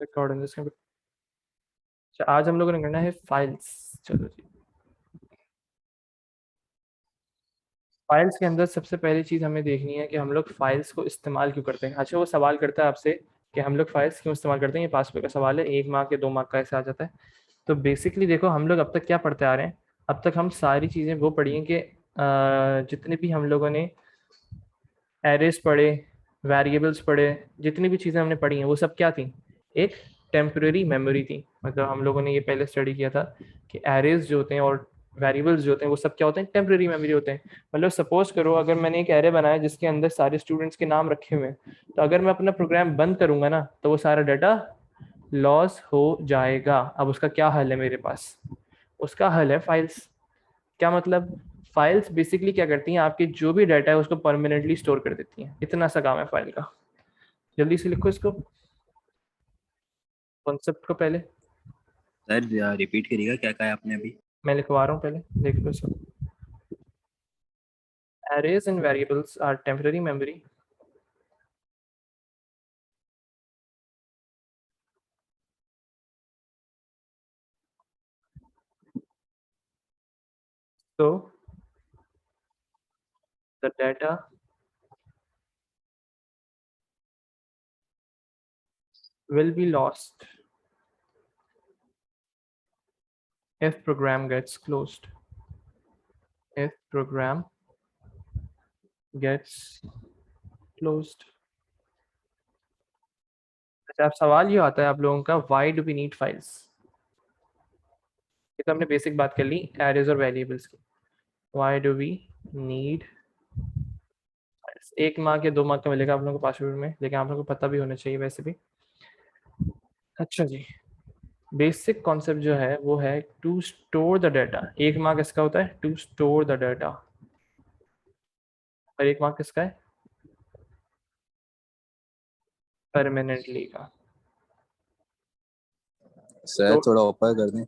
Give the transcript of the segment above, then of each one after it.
Record in this. आज हम लोगों ने करना है फाइल्स। चलो जी। फाइल्स के अंदर सबसे पहली चीज़ हमें देखनी है कि हम लोग फाइल्स को इस्तेमाल क्यों करते हैं। अच्छा, वो सवाल करता है आपसे कि हम लोग फाइल्स क्यों इस्तेमाल करते हैं। ये पास का सवाल है, 1 मार्क या 2 मार्क का ऐसे आ जाता है। तो बेसिकली देखो, हम लोग अब तक क्या पढ़ते आ रहे हैं। अब तक हम सारी चीज़ें वो पढ़ी हैं कि जितने भी हम लोगों ने एरेस पढ़े, वेरिएबल्स पढ़े, जितनी भी चीज़ें हमने पढ़ी हैं वो सब क्या थी, एक टेम्परेरी मेमोरी थी। मतलब हम लोगों ने ये पहले स्टडी किया था कि एरेज जो होते हैं और वेरिएबल्स जो होते हैं वो सब क्या होते हैं, टेम्परेरी मेमोरी होते हैं। मतलब सपोज करो, अगर मैंने एक एरे बनाया जिसके अंदर सारे स्टूडेंट्स के नाम रखे हुए हैं, तो अगर मैं अपना प्रोग्राम बंद करूंगा ना तो वो सारा डाटा लॉस हो जाएगा। अब उसका क्या हल है मेरे पास, उसका हल है फाइल्स। क्या मतलब, फाइल्स बेसिकली क्या करती हैं, आपके जो भी डाटा है उसको परमानेंटली स्टोर कर देती हैं। इतना सा काम है फाइल का। जल्दी से लिखो इसको, कॉन्सेप्ट को पहले। सर रिपीट करिएगा, क्या कहा आपने अभी? मैं लिखवा रहा हूँ, पहले देख लो सब। arrays and variables are temporary memory. So the data will be lost if program gets closed. If program gets closed. अच्छा, अब सवाल ये आता है आप लोगों का, why do we need files। ये तो हमने बेसिक बात कर ली एरेज और वेरिएबल्स की। why do we need files। 1 mark या 2 मार्क का मिलेगा आप लोगों को पासवर्ड में, लेकिन आप लोगों को पता भी होना चाहिए वैसे भी। अच्छा जी, बेसिक कॉन्सेप्ट जो है वो है to store the data. 1 mark इसका होता है टू स्टोर द डाटा, और 1 मार्क किसका है, परमानेंटली का। सर तो थोड़ा ऊपर कर दें।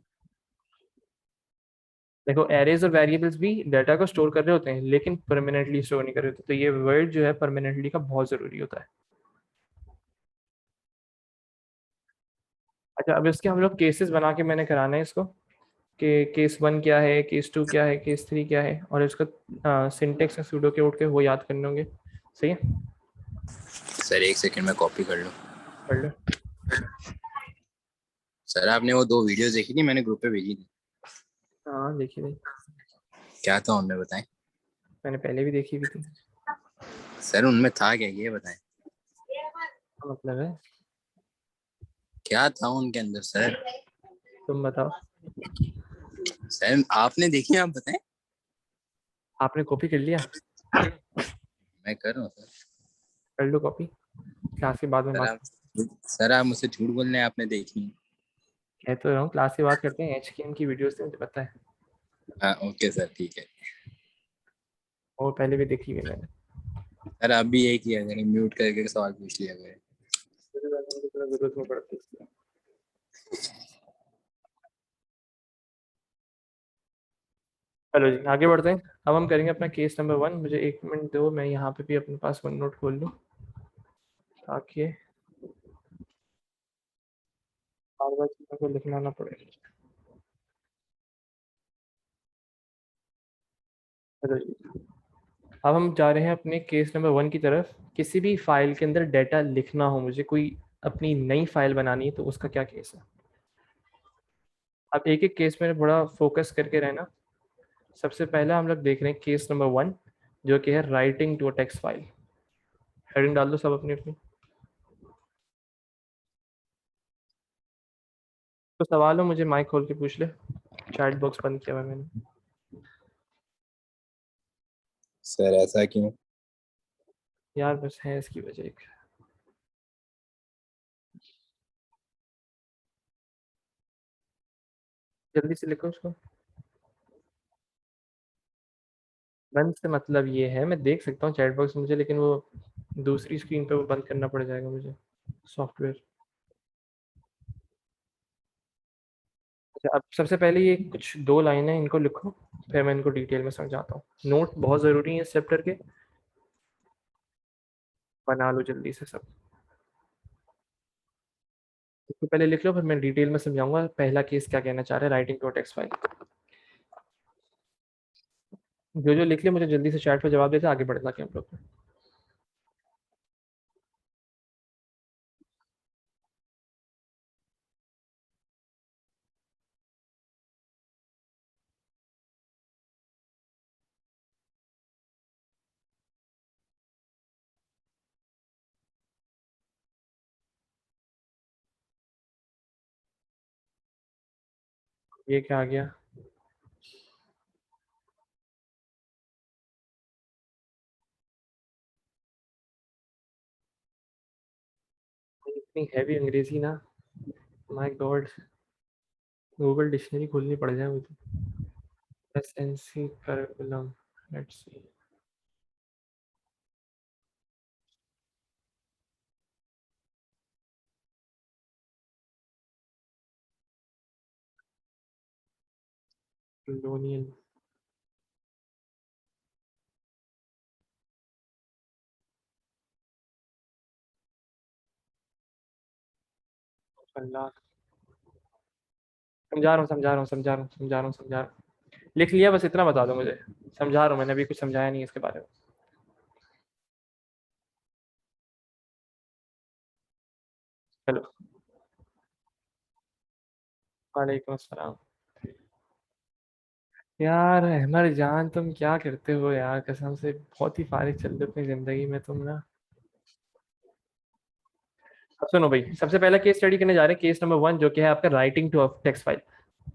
देखो, एरेज और वेरिएबल्स भी डाटा को स्टोर कर रहे होते हैं लेकिन परमानेंटली स्टोर नहीं कर रहे होते। तो ये वर्ड जो है परमानेंटली का बहुत जरूरी होता है। अच्छा, अब इसके हम लोग केसेस बना के मैंने कराना है इसको, कि केस 1 क्या है, केस 2 क्या है, केस 3 क्या है, और इसका सिंटेक्स सूडो के उठ के वो याद करने होंगे। सही है, सर एक सेकंड में कॉपी कर लो। पढ़ लो। सर आपने वो 2 वीडियोस देखी थी, मैंने ग्रुप पे भेजी थी। हाँ देखिए नहीं, क्या था उनमें, बताएं। मैंने पहले भी देखी हुई थी। सर उनमें था क्या, ये बताएं। क्या मतलब है, क्या था उनके अंदर सर? तुम बताओ। सर आपने देखी, आप बताएं। आपने कॉपी कर लिया, मैं कर रहा हूँ सर। कर लो कॉपी, क्लास के बाद में सर बात। आप सर आप मुझसे झूठ बोल रहे हैं, आपने देखी है। कह तो रहा हूँ, क्लास की बात करते हैं, एचकेएम की वीडियोस से मुझे पता है। हाँ ओके सर, ठीक है। और पहले भी देखी हुई है मैंने। सर आप भी यही किया करें, म्यूट करके सवाल पूछ लिया करें। जरूरत नहीं पड़ती इसकी। चलो जी, आगे बढ़ते हैं। अब हम करेंगे अपना केस नंबर 1। मुझे 1 मिनट दो, मैं यहाँ पे भी अपने पास वन नोट खोल लूँ ताकि बार बार चीज़ों को लिखना ना पड़े। चलो जी, अब हम जा रहे हैं अपने केस नंबर 1 की तरफ। किसी भी फाइल के अंदर डाटा लिखना हो, मुझे कोई अपनी नई फाइल बनानी है, तो उसका क्या केस है। अब एक एक केस में बड़ा फोकस करके रहना। सबसे पहला हम लोग देख रहे हैं केस नंबर 1, जो कि है writing to a text file. Heading डाल दो सब अपनी अपनी। तो सवाल हो मुझे माइक खोल के पूछ ले, चैट बॉक्स बंद किया हुआ है मैंने। सर ऐसा क्यों? यार बस है इसकी वजह एक। जल्दी से लिखो उसको। बंद से मतलब ये है, मैं देख सकता हूँ चैट बॉक्स मुझे, लेकिन वो दूसरी स्क्रीन पे वो बंद करना पड़ जाएगा मुझे, सॉफ्टवेयर। अच्छा, अब सबसे पहले ये कुछ 2 लाइन है, इनको लिखो, फिर मैं इनको डिटेल में समझाता हूँ। नोट बहुत ज़रूरी है इस चैप्टर के, बना लो जल्दी से सब। इसको पहले लिख लो, फिर मैं डिटेल में समझाऊंगा पहला केस क्या कहना चाह रहा है राइटिंग टू टेक्स्ट फाइल। जो जो लिख ले मुझे जल्दी से चैट पे जवाब देते, आगे बढ़ना क्या हम लोग। ये क्या आ गया? इतनी हैवी अंग्रेजी ना, माय गॉड, गूगल डिक्शनरी खोलनी पड़ जाए मुझे। SNC curriculum, let's see. लोनियन, अल्लाह। समझा रहा हूँ। लिख लिया, बस इतना बता दो मुझे। समझा रहा हूँ, मैंने अभी कुछ समझाया नहीं इसके बारे में। चलो। वालेकुम अस्सलाम। यार अहमद जान, तुम क्या करते हो यार, कसम से बहुत ही फारिग चल रही हो अपनी जिंदगी में तुम ना। अब सुनो भाई, सबसे पहला केस स्टडी करने जा रहे हैं, केस नंबर 1, जो कि है आपका writing to a text file.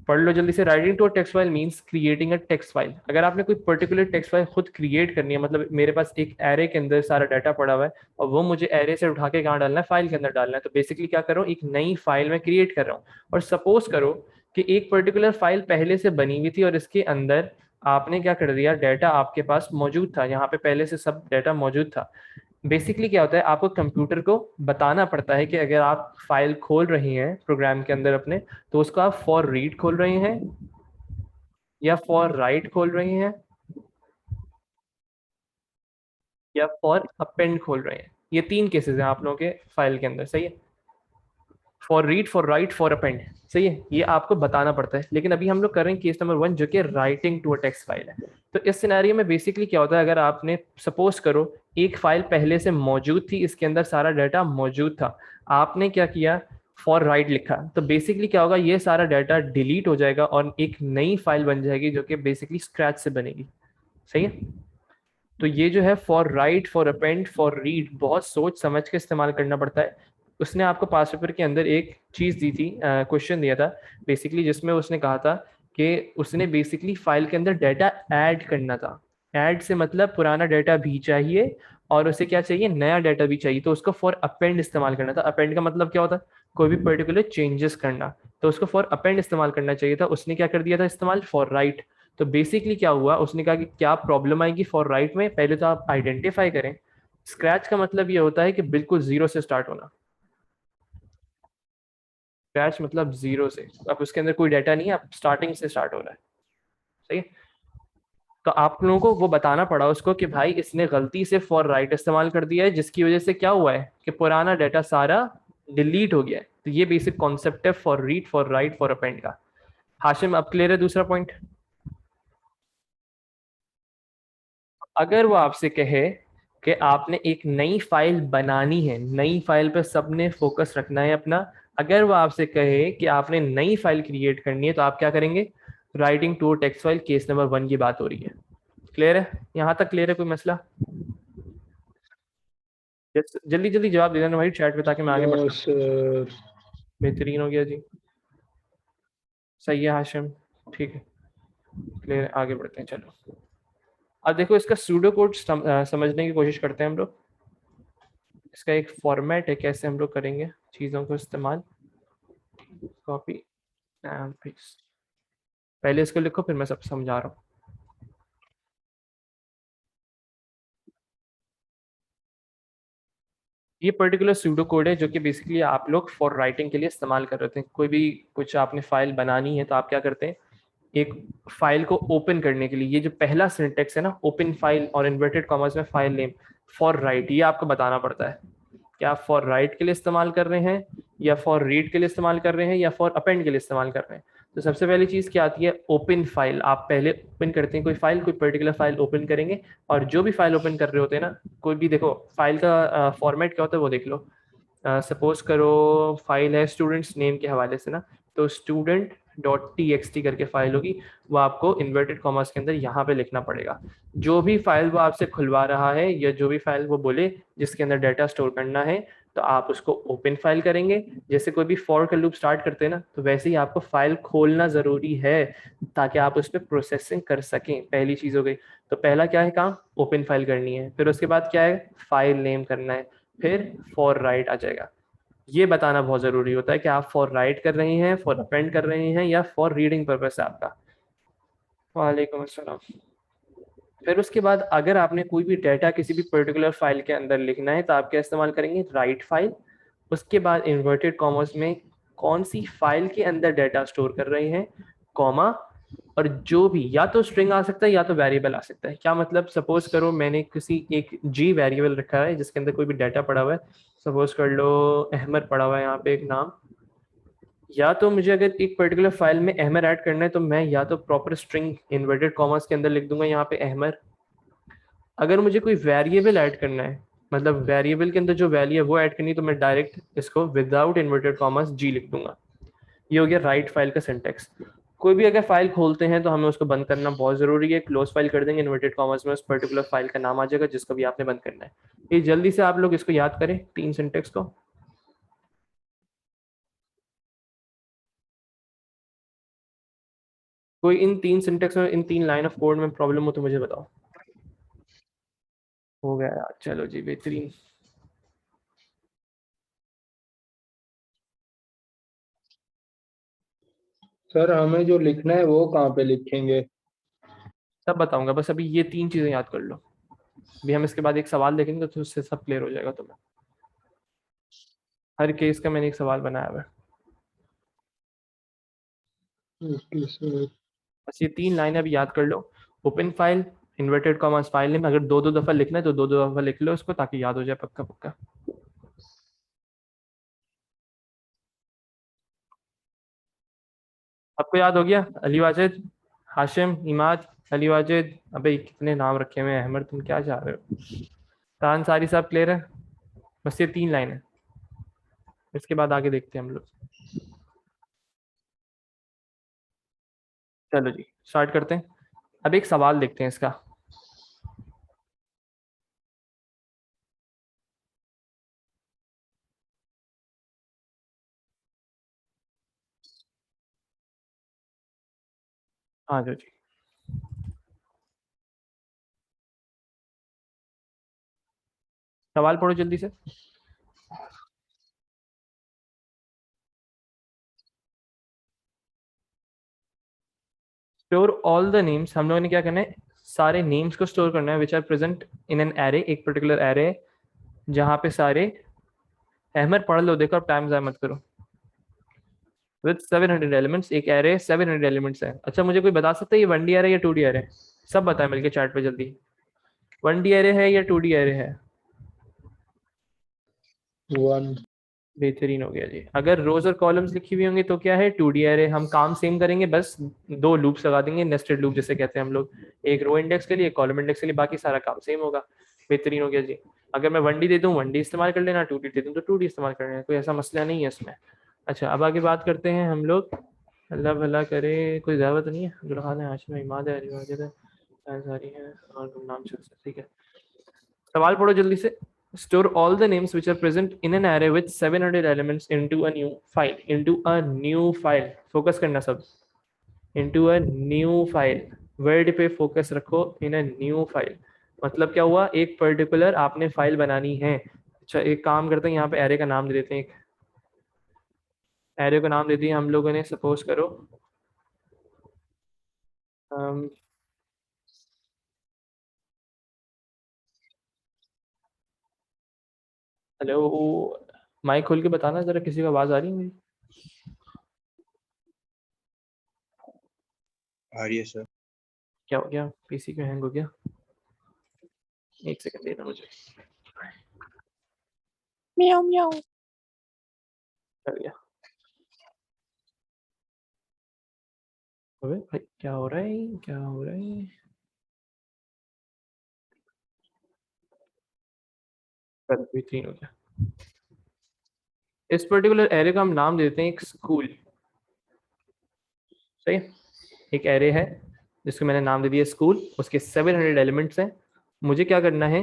पढ़ लो जल्दी से। Writing to a text file means creating a text file. अगर आपने कोई पर्टिकुलर टेक्स्ट फाइल खुद क्रिएट करनी है, मतलब मेरे पास एक एरे के अंदर सारा डाटा पड़ा हुआ है और वो मुझे एरे से उठा के कहाँ डालना है, फाइल के अंदर डालना है, तो बेसिकली क्या कर रहा हूँ, एक नई फाइल में क्रिएट कर रहा हूँ। और सपोज करो कि एक पर्टिकुलर फाइल पहले से बनी हुई थी और इसके अंदर आपने क्या कर दिया, डाटा आपके पास मौजूद था, यहाँ पे पहले से सब डाटा मौजूद था। बेसिकली क्या होता है, आपको कंप्यूटर को बताना पड़ता है कि अगर आप फाइल खोल रही हैं प्रोग्राम के अंदर अपने, तो उसको आप फॉर रीड खोल रही हैं या फॉर राइट खोल रही हैं या फॉर अपेंड खोल रहे हैं। ये तीन केसेस हैं आप लोगों के फाइल के अंदर, सही है। For read, for right, for append, सही है। ये आपको बताना पड़ता है। लेकिन अभी हम लोग कर रहे हैं केस नंबर 1, जो कि writing to a text file है। तो इस सिनेरियो में बेसिकली क्या होता है, अगर आपने सपोज करो एक फाइल पहले से मौजूद थी, इसके अंदर सारा डाटा मौजूद था, आपने क्या किया, फॉर राइट लिखा, तो बेसिकली क्या होगा, ये सारा डाटा डिलीट हो जाएगा और एक नई फाइल बन जाएगी जो कि बेसिकली स्क्रैच से बनेगी, सही है। तो ये जो है for right, for append, for read, बहुत सोच समझ के इस्तेमाल करना पड़ता है। उसने आपको पास पेपर के अंदर एक चीज दी थी, क्वेश्चन दिया था बेसिकली, जिसमें उसने कहा था कि उसने बेसिकली फाइल के अंदर डाटा ऐड करना था। ऐड से मतलब पुराना डाटा भी चाहिए और उसे क्या चाहिए, नया डाटा भी चाहिए, तो उसको फॉर अपेंड इस्तेमाल करना था। अपेंड का मतलब क्या होता है, कोई भी पर्टिकुलर चेंजेस करना, तो उसको फॉर अपेंड इस्तेमाल करना चाहिए था, उसने क्या कर दिया था इस्तेमाल, फॉर राइट। तो बेसिकली क्या हुआ, उसने कहा कि क्या प्रॉब्लम आएगी फॉर राइट में, पहले तो आप आइडेंटिफाई करें। स्क्रैच का मतलब ये होता है कि बिल्कुल जीरो से स्टार्ट होना। स्क्रैच मतलब जीरो से, अब उसके अंदर कोई डाटा नहीं है, आप स्टार्टिंग से स्टार्ट हो रहा है, सही है। तो आप लोगों को वो बताना पड़ा उसको कि भाई इसने गलती से फॉर राइट इस्तेमाल कर दिया है, जिसकी वजह से क्या हुआ है कि पुराना डाटा सारा डिलीट हो गया है। तो ये बेसिक कॉन्सेप्ट है for read, for right, for append का। हाशिम अब क्लियर है दूसरा पॉइंट। अगर वो आपसे कहे कि आपने एक नई फाइल बनानी है, नई फाइल पे सबने फोकस रखना है अपना, अगर वो आपसे कहे कि आपने नई फाइल क्रिएट करनी है, तो आप क्या करेंगे, writing to text file, case number 1 की बात हो रही है। क्लियर है, यहाँ तक क्लियर है, कोई मसला? जल्दी जल्दी जवाब दे देना भाई चैट पे, ताकि मैं आगे बढ़ यस सकूँ। सर। बेहतरीन हो गया जी। सही है हाशिम, ठीक है, क्लियर है, आगे बढ़ते हैं चलो। अब देखो इसका सूडो कोड समझने की कोशिश करते हैं हम लोग। इसका एक फॉर्मेट है, कैसे हम लोग करेंगे चीज़ों को इस्तेमाल। Copy and paste. पहले इसको लिखो, फिर मैं सब समझा रहा हूँ। ये पर्टिकुलर सूडो कोड है जो कि बेसिकली आप लोग फॉर राइटिंग के लिए इस्तेमाल कर रहे थे। कोई भी कुछ आपने फाइल बनानी है, तो आप क्या करते हैं, एक फाइल को ओपन करने के लिए ये जो पहला सिंटेक्स है ना, ओपन फाइल और इन्वर्टेड कॉमर्स में फाइल नेम, फॉर राइट, ये आपको बताना पड़ता है कि आप फॉर राइट के लिए इस्तेमाल कर रहे हैं या फॉर रीड के लिए इस्तेमाल कर रहे हैं या फॉर अपेंड के लिए इस्तेमाल कर रहे हैं। तो सबसे पहली चीज़ क्या आती है, ओपन फाइल। आप पहले ओपन करते हैं कोई फाइल, कोई पर्टिकुलर फाइल ओपन करेंगे, और जो भी फाइल ओपन कर रहे होते हैं ना, कोई भी देखो फाइल का फॉर्मेट क्या होता है वो देख लो। सपोज करो फाइल है स्टूडेंट्स नेम के हवाले से ना, तो student dot T x T करके फाइल होगी, वो आपको इन्वर्टेड कॉमर्स के अंदर यहाँ पे लिखना पड़ेगा। जो भी फाइल वो आपसे खुलवा रहा है या जो भी फाइल वो बोले जिसके अंदर डाटा स्टोर करना है, तो आप उसको ओपन फाइल करेंगे। जैसे कोई भी फॉर का लूप स्टार्ट करते हैं ना, तो वैसे ही आपको फाइल खोलना ज़रूरी है ताकि आप उस पर प्रोसेसिंग कर सकें। पहली चीज़ हो गई। तो पहला क्या है काम, ओपन फाइल करनी है। फिर उसके बाद क्या है, फाइल नेम करना है। फिर फॉर राइट आ जाएगा। ये बताना बहुत ज़रूरी होता है कि आप फॉर राइट कर रहे हैं, फॉर अपेंड कर रहे हैं, या फॉर रीडिंग पर्पस है आपका। वालेकुम अस्सलाम। फिर उसके बाद अगर आपने कोई भी डाटा किसी भी पर्टिकुलर फाइल के अंदर लिखना है, तो आप क्या इस्तेमाल करेंगे, राइट फाइल। उसके बाद इन्वर्टेड कॉमर्स में कौन सी फाइल के अंदर डाटा स्टोर कर रहे हैं, कॉमा, और जो भी या तो स्ट्रिंग आ सकता है या तो वेरिएबल आ सकता है। क्या मतलब, सपोज करो मैंने किसी एक जी वेरिएबल रखा है जिसके अंदर कोई भी डाटा पड़ा हुआ है। सपोज कर लो अहमद पड़ा हुआ है यहाँ पे एक नाम। या तो मुझे अगर एक पर्टिकुलर फाइल में अहमद ऐड करना है, तो मैं या तो प्रॉपर स्ट्रिंग इन्वर्टेड कॉमर्स के अंदर लिख दूंगा यहाँ पे अहमद। अगर मुझे कोई वेरिएबल ऐड करना है, मतलब वेरिएबल के अंदर जो वैल्यू है वो ऐड करनी है, तो मैं डायरेक्ट इसको विदाउट इन्वर्टेड कॉमर्स जी लिख दूंगा। ये हो गया राइट फाइल का सिंटेक्स। कोई भी अगर फाइल खोलते हैं तो हमें उसको बंद करना बहुत जरूरी है। क्लोज फाइल कर देंगे इन्वर्टेड कॉमर्स में, उस पर्टिकुलर फाइल का नाम आ जाएगा जिसको भी आपने बंद करना है। ये जल्दी से आप लोग इसको याद करें, 3 सिंटेक्स को। कोई इन 3 सिंटेक्स में, इन 3 लाइन ऑफ कोड में प्रॉब्लम हो तो मुझे बताओ। हो गया यार, चलो जी बेहतरीन। सर हमें जो लिखना है वो कहाँ पे लिखेंगे? सब बताऊंगा, बस अभी ये 3 चीजें याद कर लो। अभी हम इसके बाद एक सवाल देखेंगे तो उससे सब क्लियर हो जाएगा तुम्हें। हर केस का मैंने एक सवाल बनाया हुआ है। Okay sir. बस ये 3 लाइनें अभी याद कर लो। Open file, inverted commas file name. अगर दो दो दफा लिखना है तो दो दो दफा लिख लो उसको, ताकि याद हो जाए पक्का पक्का। आपको याद हो गया, अली वाजिद, हाशिम, इमाद, अली वाजिद, अबे कितने नाम रखे हुए हैं, अहमद तुम क्या चाह रहे हो। तान सारी सब क्लियर है। बस ये 3 लाइन है, इसके बाद आगे देखते हैं हम लोग। चलो जी स्टार्ट करते हैं। अब एक सवाल देखते हैं इसका। हाँ जी। सवाल पढ़ो जल्दी से। स्टोर ऑल द नेम्स, हम लोगों ने क्या करना है, सारे नेम्स को स्टोर करना है which are present in an array, एक पर्टिकुलर एरे जहां पे सारे, अहमद पढ़ लो, देखो अब टाइम ज़ाया मत करो। विद 700 एलिमेंट्स, एक एरे 700 एलिमेंट्स है। अच्छा मुझे कोई बता सकता है ये 1D एरे या 2D एरे? सब बताएं मिलके चैट पे जल्दी। 1D एरे है या 2D एरे है? वन। बेहतरीन हो गया जी। अगर रोज और कॉलम्स लिखी हुई होंगी तो क्या है, 2D एरे। हम काम सेम करेंगे, बस 2 लूप्स लगा देंगे, नेस्टेड लूप जिसे कहते हैं हम लोग, एक रो इंडेक्स के लिए एक कॉलम इंडेक्स के लिए, बाकी सारा काम सेम होगा। बेहतरीन हो गया जी। अगर मैं 1D दे दूँ 1D इस्तेमाल कर लेना, 2D दे दूँ तो 2D इस्तेमाल कर लेना, कोई ऐसा मसला नहीं है इसमें। अच्छा अब आगे बात करते हैं हम लोग। अल्लाह भला करे, कोई ज़्यादा तो नहीं है, अब्दुल खान है, हाशिम है, इमाद है, अली वाजिद है, सारी है, और गुमनाम शख्स है, ठीक है। सवाल पढ़ो जल्दी से। Store all the names which are present in an array with 700 elements into a new file. Into a new file. Focus करना सब। Into a new file. Word पे फोकस रखो, in a new file। मतलब क्या हुआ, एक particular आपने file बनानी है। अच्छा एक काम करते हैं, यहाँ पे एरे का नाम दे देते हैं। एक एरे का नाम दे दिया हम लोगों ने, सपोज करो हेलो, माइक खोल के बताना जरा, किसी को आवाज़ आ रही है मेरी? आ रही है सर। क्या हो गया, पीसी क्यों हैंग हो गया? एक सेकंड देना मुझे। म्याऊ म्याऊ। चल गया। अबे भाई क्या हो रहा है, क्या हो रहा है? चल B3 हो गया। इस पर्टिकुलर एरे का हम नाम देते हैं एक स्कूल। सही है? एक एरे है जिसको मैंने नाम दे दिया स्कूल, उसके 700 एलिमेंट्स हैं। मुझे क्या करना है,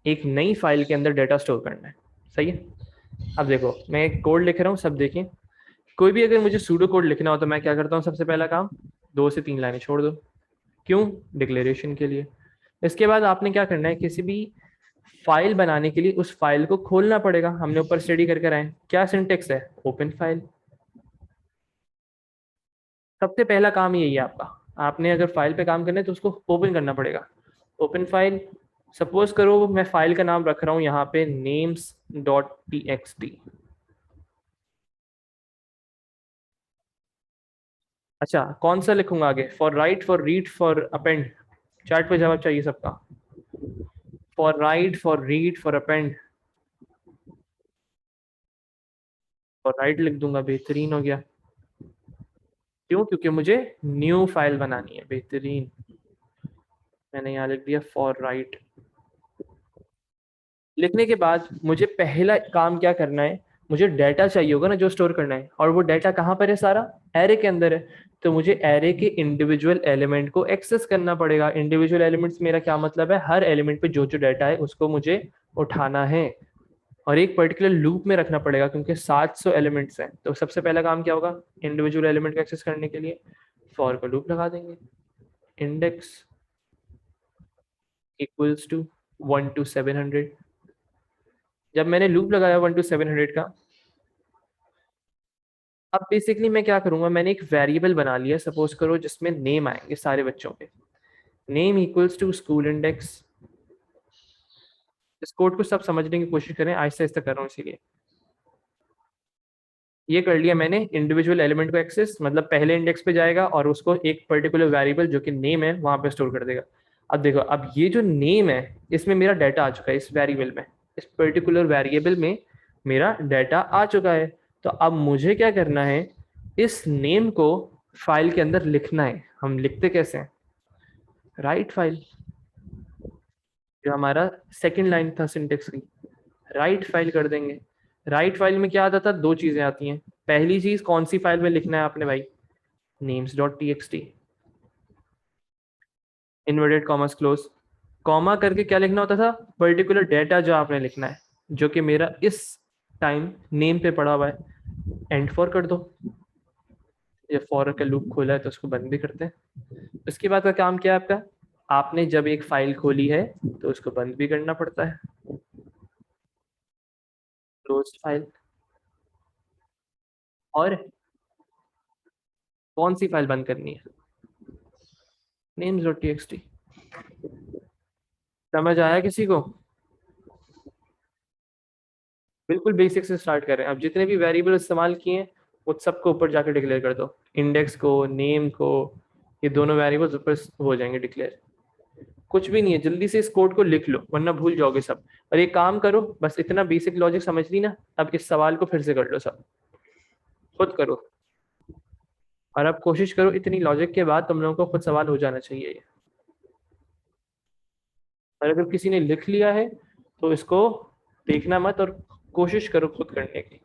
एक नई फाइल के अंदर डेटा स्टोर करना है। सही है? अब देखो मैं एक कोड लिख रहा हूँ, सब देखें। कोई भी अगर मुझे सूडो कोड लिखना हो तो मैं क्या करता हूँ, सबसे पहला काम 2 से 3 लाइनें छोड़ दो। क्यों? डिक्लेरेशन के लिए। इसके बाद आपने क्या करना है, किसी भी फाइल बनाने के लिए उस फाइल को खोलना पड़ेगा। हमने ऊपर स्टडी करके आए, क्या सिंटेक्स है, ओपन फाइल। सबसे पहला काम यही है आपका। आपने अगर फाइल पे काम करना है तो उसको ओपन करना पड़ेगा। ओपन फाइल, सपोज करो मैं फाइल का नाम रख रहा हूँ यहाँ पे names.txt। अच्छा कौन सा लिखूंगा आगे, for right, for read, for append? Chat पे जवाब चाहिए सबका। For right, for read, for append. For right लिख दूंगा, बेहतरीन हो गया। क्यों? क्योंकि मुझे न्यू फाइल बनानी है। बेहतरीन, मैंने यहाँ लिख दिया फॉर राइट। लिखने के बाद मुझे पहला काम क्या करना है, मुझे डाटा चाहिए होगा ना जो स्टोर करना है, और वो डाटा कहाँ पर है, सारा एरे के अंदर है। तो मुझे एरे के इंडिविजुअल एलिमेंट को एक्सेस करना पड़ेगा। इंडिविजुअल एलिमेंट्स मेरा क्या मतलब है, हर एलिमेंट पे जो जो डाटा है उसको मुझे उठाना है और एक पर्टिकुलर लूप में रखना पड़ेगा, क्योंकि 700 एलिमेंट्स हैं। तो सबसे पहला काम क्या होगा, इंडिविजुअल एलिमेंट को एक्सेस करने के लिए फॉर का लूप लगा देंगे। Index equals to 1 to 700। जब मैंने लूप लगाया 1 to 700 का, अब बेसिकली मैं क्या करूंगा, मैंने एक वेरिएबल बना लिया सपोज करो जिसमें नेम आएंगे सारे बच्चों के। Name equals to school index. इस कोड को सब समझने की कोशिश करें, आहिस्ता आहिस्ता कर रहा हूँ इसीलिए। ये कर लिया मैंने इंडिविजुअल एलिमेंट को एक्सेस, मतलब पहले इंडेक्स पे जाएगा और उसको एक पर्टिकुलर वेरिएबल जो कि नेम है वहां पे स्टोर कर देगा। अब देखो, अब ये जो नेम है इसमें मेरा डाटा आ चुका है, इस वेरिएबल में, इस पर्टिकुलर वेरिएबल में मेरा डाटा आ चुका है। तो अब मुझे क्या करना है, इस नेम को फाइल के अंदर लिखना है। हम लिखते कैसे हैं, राइट फाइल, जो हमारा सेकंड लाइन था सिंटेक्स की, राइट फाइल कर देंगे। राइट फाइल में क्या आता था, दो चीजें आती हैं। पहली चीज कौन सी फाइल में लिखना है आपने भाई, names.txt, inverted commas close, comma करके क्या लिखना होता था, पर्टिकुलर डेटा जो आपने लिखना है, जो कि मेरा इस टाइम नेम पे पड़ा हुआ है, एंड फॉर कर दो। ये फॉर का लूप खोला है तो उसको बंद भी करते हैं। उसके बाद का काम क्या है आपका, आपने जब एक फाइल खोली है तो उसको बंद भी करना पड़ता है, क्लोज फाइल। और कौन सी फाइल बंद करनी है, names.txt। समझ आया किसी को? बिल्कुल बेसिक से स्टार्ट करें। अब जितने भी वेरिएबल इस्तेमाल किए हैं वो सबको ऊपर जाकर डिक्लेयर कर दो, इंडेक्स को, नेम को, ये दोनों वेरिएबल्स ऊपर हो जाएंगे डिक्लेयर। कुछ भी नहीं है, जल्दी से इस कोड को लिख लो वरना भूल जाओगे सब। और एक काम करो, बस इतना बेसिक लॉजिक समझ ली ना, अब इस सवाल को फिर से कर लो, सब खुद करो। और अब कोशिश करो इतनी लॉजिक के बाद तुम लोगों को खुद सवाल हो जाना चाहिए ये। और अगर किसी ने लिख लिया है तो इसको देखना मत और कोशिश करो खुद करने की।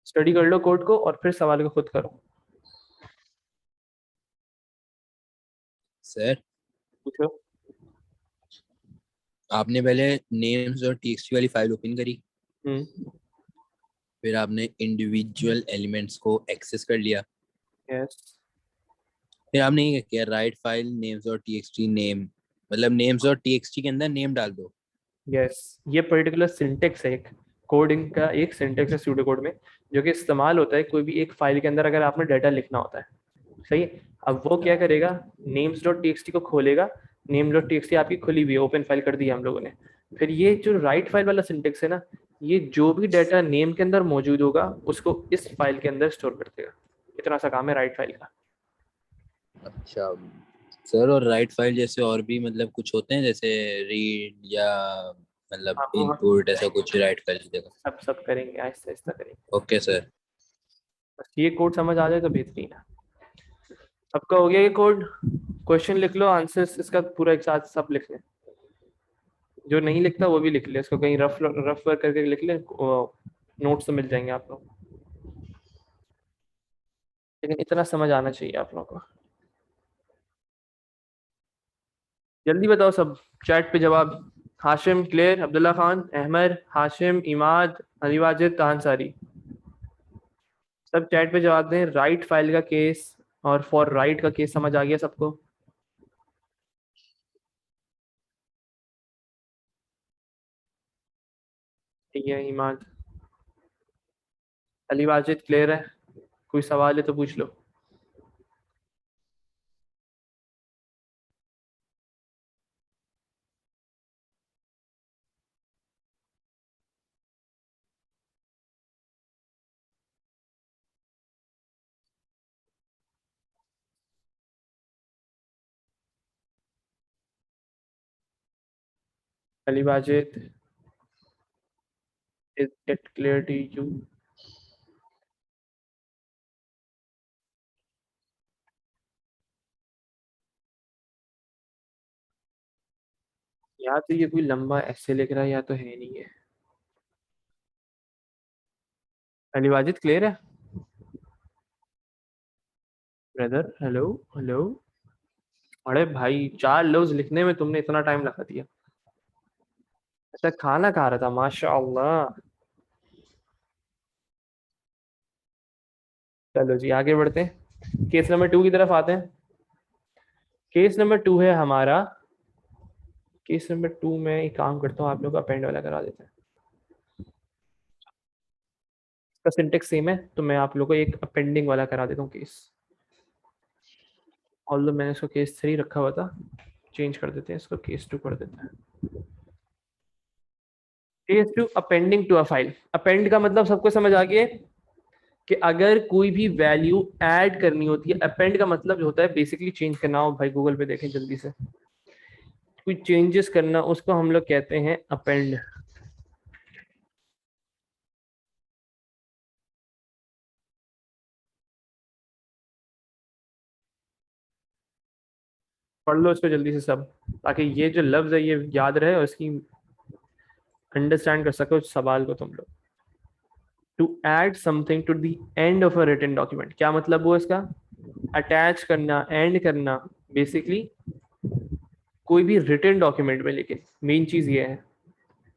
स्टडी कर लो कोड को और फिर सवाल को खुद करो। सर पूछो। आपने पहले नेम्स और टीएक्सटी वाली फाइल ओपन करी, हम्म। फिर आपने इंडिविजुअल एलिमेंट्स को एक्सेस कर लिया, यस फिर आपने ये किया राइट फाइल नेम्स और टीएक्सटी नेम, मतलब नेम्स और टीएक्सटी के अंदर नेम डाल दो। यस, ये पर्टिकुलर सिंटेक्स है, एक कोडिंग का एक सिंटेक्स है सूडो कोड में, जो कि इस्तेमाल होता है कोई भी एक फाइल के अंदर अगर आपने डाटा लिखना होता है। सही है? अब वो क्या करेगा, names.txt को खोलेगा। names.txt आपकी खुली हुई है, ओपन फाइल कर दी है हम लोगों ने। फिर ये जो राइट फाइल वाला सिंटेक्स है ना, ये जो भी डाटा नेम के अंदर मौजूद होगा उसको इस फाइल के अंदर स्टोर कर देगा। इतना सा काम है राइट फाइल का। अच्छा, सर और राइट फाइल जैसे और भी मतलब कुछ होते हैं जैसे रीड या मतलब हाँ, वो हम इनपुट ऐसा कुछ राइट फाइल की जगह? सब सब करेंगे, आहिस्ता आहिस्ता करेंगे। Okay sir. बस ये कोड समझ आ जाए तो बेहतरीन है। सबका हो गया ये कोड? क्वेश्चन लिख लो, आंसर्स इसका पूरा एक साथ सब लिख लें। जो नहीं लिखता वो भी लिख ले, इसको कहीं रफ रफ वर्क करके लिख ले, नोट्स तो मिल जाएंगे आप लोग। लेकिन इतना समझ आना चाहिए आप लोगों को। जल्दी बताओ सब, चैट पे जवाब। हाशिम क्लियर, अब्दुल्ला खान, अहमद, हाशिम, इमाद, अली वाजिद, तानसारी, सब चैट पे जवाब दें। राइट फाइल का केस और फॉर राइट का केस समझ आ गया सबको? ठीक है इमाद। अली वाजिद क्लियर है? कोई सवाल है तो पूछ लो। Ali Wajid, is it clear to you? या तो ये कोई लंबा ऐसे लिख रहा है या तो है नहीं है। अली वाजिद क्लियर है ब्रदर? Hello hello. अरे भाई 4 लफ्ज लिखने में तुमने इतना टाइम लगा दिया। अच्छा खाना खा रहा था, माशाअल्लाह। चलो जी आगे बढ़ते हैं, केस नंबर 2 की तरफ आते हैं। केस नंबर 2 है हमारा। केस नंबर 2 में एक काम करता हूँ, आप लोग अपेंड वाला करा देते हैं। इसका सिंटेक्स सेम है तो मैं आप लोगों को एक अपेंडिंग वाला करा देता हूँ केस। ऑल्दो मैंने इसको केस 3 रखा हुआ था, चेंज कर देते हैं इसको, केस 2 कर देते हैं। Case 2 appending to a file. Append का मतलब सबको समझ आ गया कि अगर कोई भी वैल्यू ऐड करनी होती है। अपेंड का मतलब होता है बेसिकली चेंज करना हो। भाई गूगल पे देखें जल्दी से, कोई चेंजेस करना, उसको हम लोग कहते हैं अपेंड। पढ़ लो इसको जल्दी से सब, ताकि ये जो लफ्ज है ये याद रहे और इसकी अंडरस्टैंड कर सको सवाल को तुम लोग। To add something to the end of a written document, क्या मतलब हुआ इसका? अटैच करना, एंड करना, बेसिकली कोई भी रिटन डॉक्यूमेंट में। लेकिन मेन चीज ये है,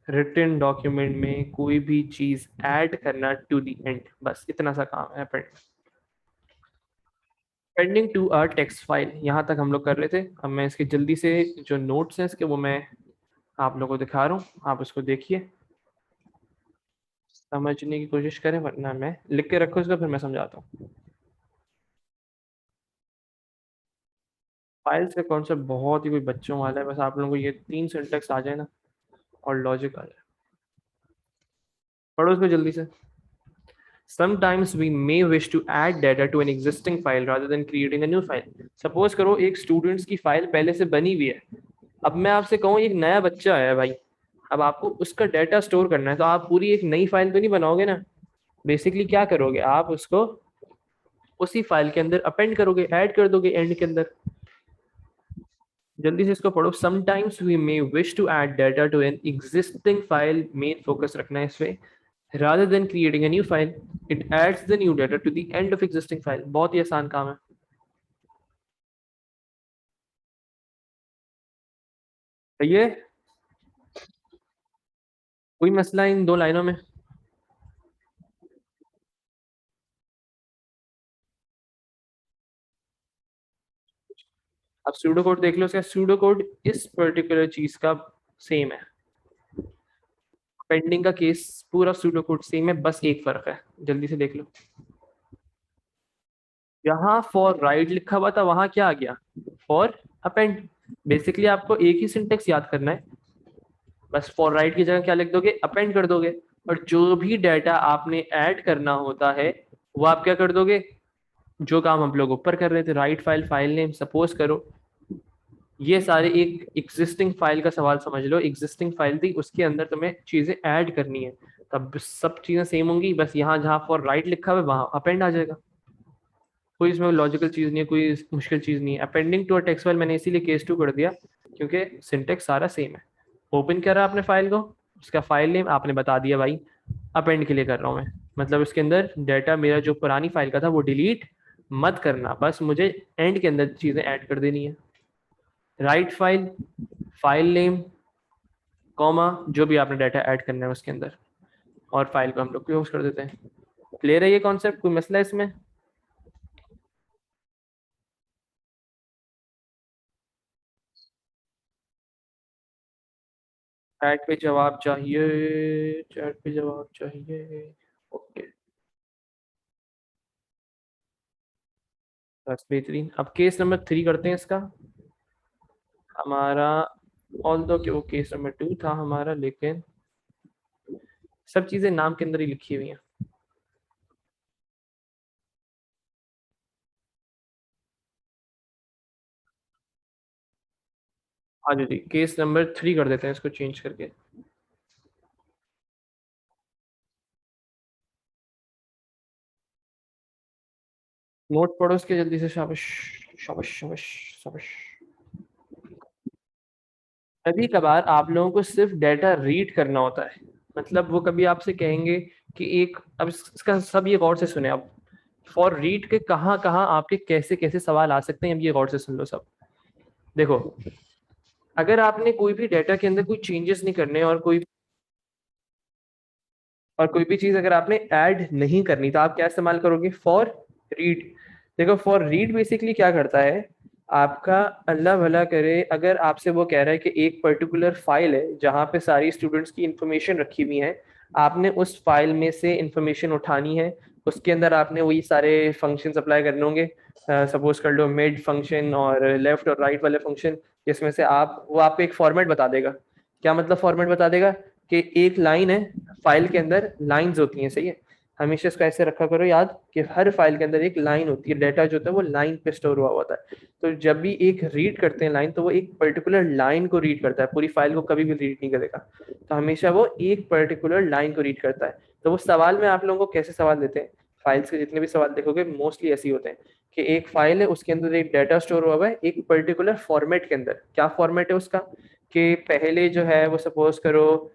रिटन डॉक्यूमेंट में कोई भी चीज ऐड करना टू द एंड, बस इतना सा काम है append. Pending to a text file, यहाँ तक हम लोग कर रहे थे। अब मैं इसके जल्दी से जो नोट्स हैं इसके वो मैं आप लोगों को दिखा रहा हूँ, आप उसको देखिए, समझने की कोशिश करें, वरना मैं लिख के रखो इसको फिर मैं समझाता हूँ। फाइल्स का कॉन्सेप्ट बहुत ही कोई बच्चों वाला है, बस आप लोगों को ये 3 सिंटेक्स आ जाए ना और लॉजिक आ जाए। पढ़ो इसको जल्दी से। Sometimes we may wish to add data to an existing file rather than creating a new file. Suppose करो एक स्टूडेंट्स की फाइल पहले से बनी हुई है। अब मैं आपसे कहूँ एक नया बच्चा है भाई, अब आपको उसका डाटा स्टोर करना है, तो आप पूरी एक नई फाइल तो नहीं बनाओगे ना। बेसिकली क्या करोगे, आप उसको उसी फाइल के अंदर अपेंड करोगे, ऐड कर दोगे एंड के अंदर। जल्दी से इसको पढ़ो। Sometimes we may wish to add data to an existing file, main focus रखना है इस पे। rather than creating a new file, it adds the new data to the end of existing file। बहुत ही आसान काम है। ये कोई मसला इन 2 लाइनों में? अब सूडो कोड देख लो, इसका सूडो कोड इस पर्टिकुलर चीज का सेम है। पेंडिंग का केस पूरा सूडो कोड सेम है, बस एक फर्क है, जल्दी से देख लो। यहाँ फॉर राइट लिखा हुआ था, वहां क्या आ गया? For append. बेसिकली आपको एक ही सिंटेक्स याद करना है, बस फॉर राइट की जगह क्या लिख दोगे? अपेंड कर दोगे। और जो भी डाटा आपने ऐड करना होता है वो आप क्या कर दोगे? जो काम हम लोग ऊपर कर रहे थे, write file, file name, suppose करो ये सारे एक एग्जिस्टिंग फाइल का सवाल समझ लो, एग्जिस्टिंग फाइल थी, उसके अंदर तुम्हें चीजें ऐड करनी है, तब सब चीजें सेम होंगी, बस यहाँ जहाँ फॉर राइट लिखा हुआ है वहाँ अपेंड आ जाएगा। कोई इसमें लॉजिकल चीज नहीं है, कोई मुश्किल चीज नहीं है। Appending to a text file मैंने इसीलिए केस 2 कर दिया क्योंकि सिंटेक्स सारा सेम है। ओपन करा आपने फाइल को, उसका फाइल नेम आपने बता दिया भाई, अपेंड के लिए कर रहा हूँ मैं, मतलब उसके अंदर डाटा मेरा जो पुरानी फाइल का था वो डिलीट मत करना, बस मुझे एंड के अंदर चीजें ऐड कर देनी है। Write file, file name, comma, जो भी आपने डाटा ऐड करना है उसके अंदर, और फाइल को हम लोग क्लोज कर देते हैं। क्लियर है ये कॉन्सेप्ट, कोई मसला है इसमें? चैट पे जवाब चाहिए, चैट पे जवाब चाहिए। ओके, बस बेहतरीन। अब केस नंबर 3 करते हैं इसका हमारा, ऑल दो कि वो केस नंबर 2 था हमारा, लेकिन सब चीजें नाम के अंदर ही लिखी हुई हैं। हाँ जी, केस नंबर 3 कर देते हैं इसको चेंज करके। नोट पढ़ो उसके जल्दी से, शाबाश शाबाश शाबाश शाबाश। कभी कभार आप लोगों को सिर्फ डाटा रीड करना होता है, मतलब वो कभी आपसे कहेंगे कि एक, अब इसका सब ये गौर से सुने आप, फॉर रीड के कहाँ कहाँ आपके कैसे कैसे सवाल आ सकते हैं, अब ये गौर से सुन लो सब। देखो, अगर आपने कोई भी डाटा के अंदर कोई चेंजेस नहीं करने और कोई भी चीज अगर आपने ऐड नहीं करनी, तो आप क्या इस्तेमाल करोगे? For read. देखो, फॉर रीड बेसिकली क्या करता है, आपका अल्लाह भला करे, अगर आपसे वो कह रहा है कि एक पर्टिकुलर फाइल है जहाँ पे सारी स्टूडेंट्स की इंफॉर्मेशन रखी हुई है, आपने उस फाइल में से इंफॉर्मेशन उठानी है, उसके अंदर आपने वही सारे फंक्शंस अप्लाई करने होंगे। सपोज कर लो मिड फंक्शन और लेफ्ट और राइट वाले फंक्शन, जिसमें से आप, वो आपको एक फॉर्मेट बता देगा। क्या मतलब फॉर्मेट बता देगा? कि एक लाइन है, फाइल के अंदर लाइंस होती हैं, सही है, हमेशा इसको ऐसे रखा करो याद कि हर फाइल के अंदर एक लाइन होती है, डाटा जो होता है वो लाइन पे स्टोर हुआ होता है। तो जब भी एक रीड करते हैं लाइन, तो वो एक पर्टिकुलर लाइन को रीड करता है, पूरी फाइल को कभी भी रीड नहीं करेगा, तो हमेशा वो एक पर्टिकुलर लाइन को रीड करता है। तो वो सवाल में आप लोगों को कैसे सवाल देते हैं, फाइल्स के जितने भी सवाल देखोगे मोस्टली ऐसे ही होते हैं कि एक फाइल है, उसके अंदर एक डाटा स्टोर हुआ है एक पर्टिकुलर फॉर्मेट के अंदर। क्या फॉर्मेट है उसका? कि पहले जो है वो सपोज करो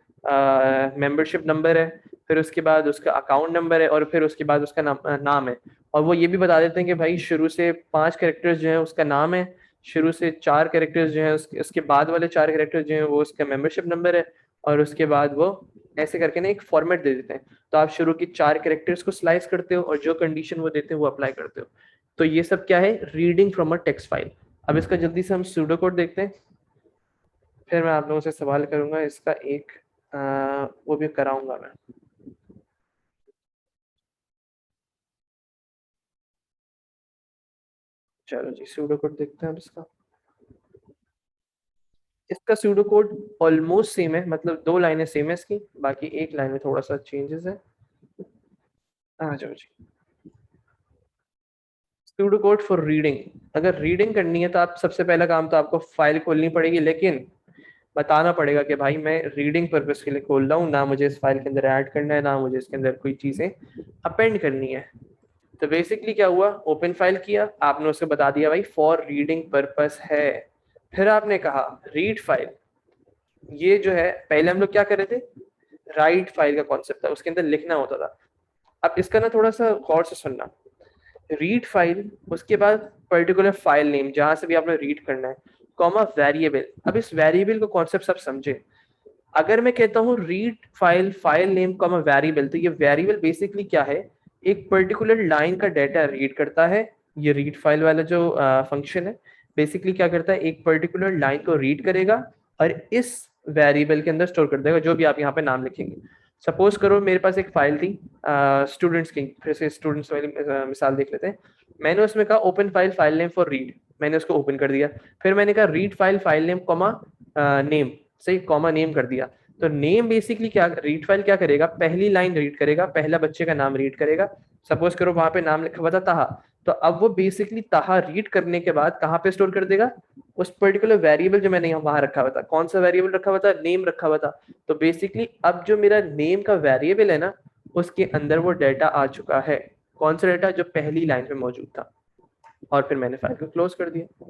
मेंबरशिप नंबर है, फिर उसके बाद उसका अकाउंट नंबर है, और फिर उसके बाद उसका नाम है। और वो ये भी बता देते हैं कि भाई शुरू से 5 कैरेक्टर्स जो है उसका नाम है, शुरू से 4 कैरेक्टर्स जो है उसके बाद वाले 4 कैरेक्टर्स जो है वो उसका मेंबरशिप नंबर है, और उसके बाद वो ऐसे करके ना एक फॉर्मेट दे देते हैं। तो आप शुरू की 4 कैरेक्टर्स को स्लाइस करते हो और जो कंडीशन वो देते हैं वो अप्लाई करते हो। तो ये सब क्या है? Reading from a text file. अब इसका जल्दी से हम सूडो कोड देखते हैं, फिर मैं आप लोगों से सवाल करूंगा इसका एक, वो भी कराऊंगा मैं। चलो जी, सूडो कोड देखते हैं अब इसका। इसका सूडो कोड ऑलमोस्ट सेम है, मतलब 2 लाइनें सेम है इसकी, बाकी एक लाइन में थोड़ा सा चेंजेस है। आ जाओ जी। Pseudo code for reading. अगर रीडिंग करनी है तो आप सबसे पहला काम तो आपको फाइल खोलनी पड़ेगी, लेकिन बताना पड़ेगा कि भाई मैं रीडिंग पर्पस के लिए खोल रहा हूँ, ना मुझे इस फाइल के अंदर ऐड करना है, ना मुझे इसके अंदर कोई चीजें अपेंड करनी है। तो बेसिकली क्या हुआ, ओपन फाइल किया, आपने उसे बता दिया भाई फॉर रीडिंग पर्पस है। फिर आपने कहा रीड फाइल, ये जो है पहले हम लोग क्या कर रहे थे, राइट फाइल का कॉन्सेप्ट था, उसके अंदर लिखना होता था। अब इसका ना थोड़ा सा गौर से सुनना, रीड फाइल, उसके बाद पर्टिकुलर फाइल नेम जहां से भी आपने रीड करना है, कॉमा वेरिएबल। अब इस वेरिएबल को कॉन्सेप्ट सब समझे। अगर मैं कहता हूँ read file file name comma variable, तो ये वेरिएबल बेसिकली क्या है, एक पर्टिकुलर लाइन का डाटा रीड करता है। ये रीड फाइल वाला जो फंक्शन है बेसिकली क्या करता है, एक पर्टिकुलर लाइन को रीड करेगा और इस वेरिएबल के अंदर स्टोर कर देगा, जो भी आप यहाँ पे नाम लिखेंगे। सपोज करो मेरे पास एक फाइल थी स्टूडेंट्स की, फिर से स्टूडेंट्स वाली मिसाल देख लेते हैं। मैंने उसमें कहा open file file name for read, मैंने उसको ओपन कर दिया। फिर मैंने कहा read file file name comma name, सही, कॉमा नेम कर दिया। तो नेम बेसिकली क्या, रीड फाइल क्या करेगा, पहली लाइन रीड करेगा, पहला बच्चे का नाम रीड करेगा। सपोज करो वहां पे नाम लिखा हुआ था ताहा, तो अब वो बेसिकली ताहा रीड करने के बाद कहाँ पे स्टोर कर देगा, उस पर्टिकुलर वेरिएबल जो मैंने यहाँ वहां रखा हुआ था। कौन सा वेरिएबल रखा हुआ था, नेम रखा हुआ था। तो बेसिकली अब जो मेरा नेम का वेरिएबल है ना, उसके अंदर वो डेटा आ चुका है। कौन सा डेटा, जो पहली लाइन पे मौजूद था। और फिर मैंने फाइल को क्लोज कर दिया।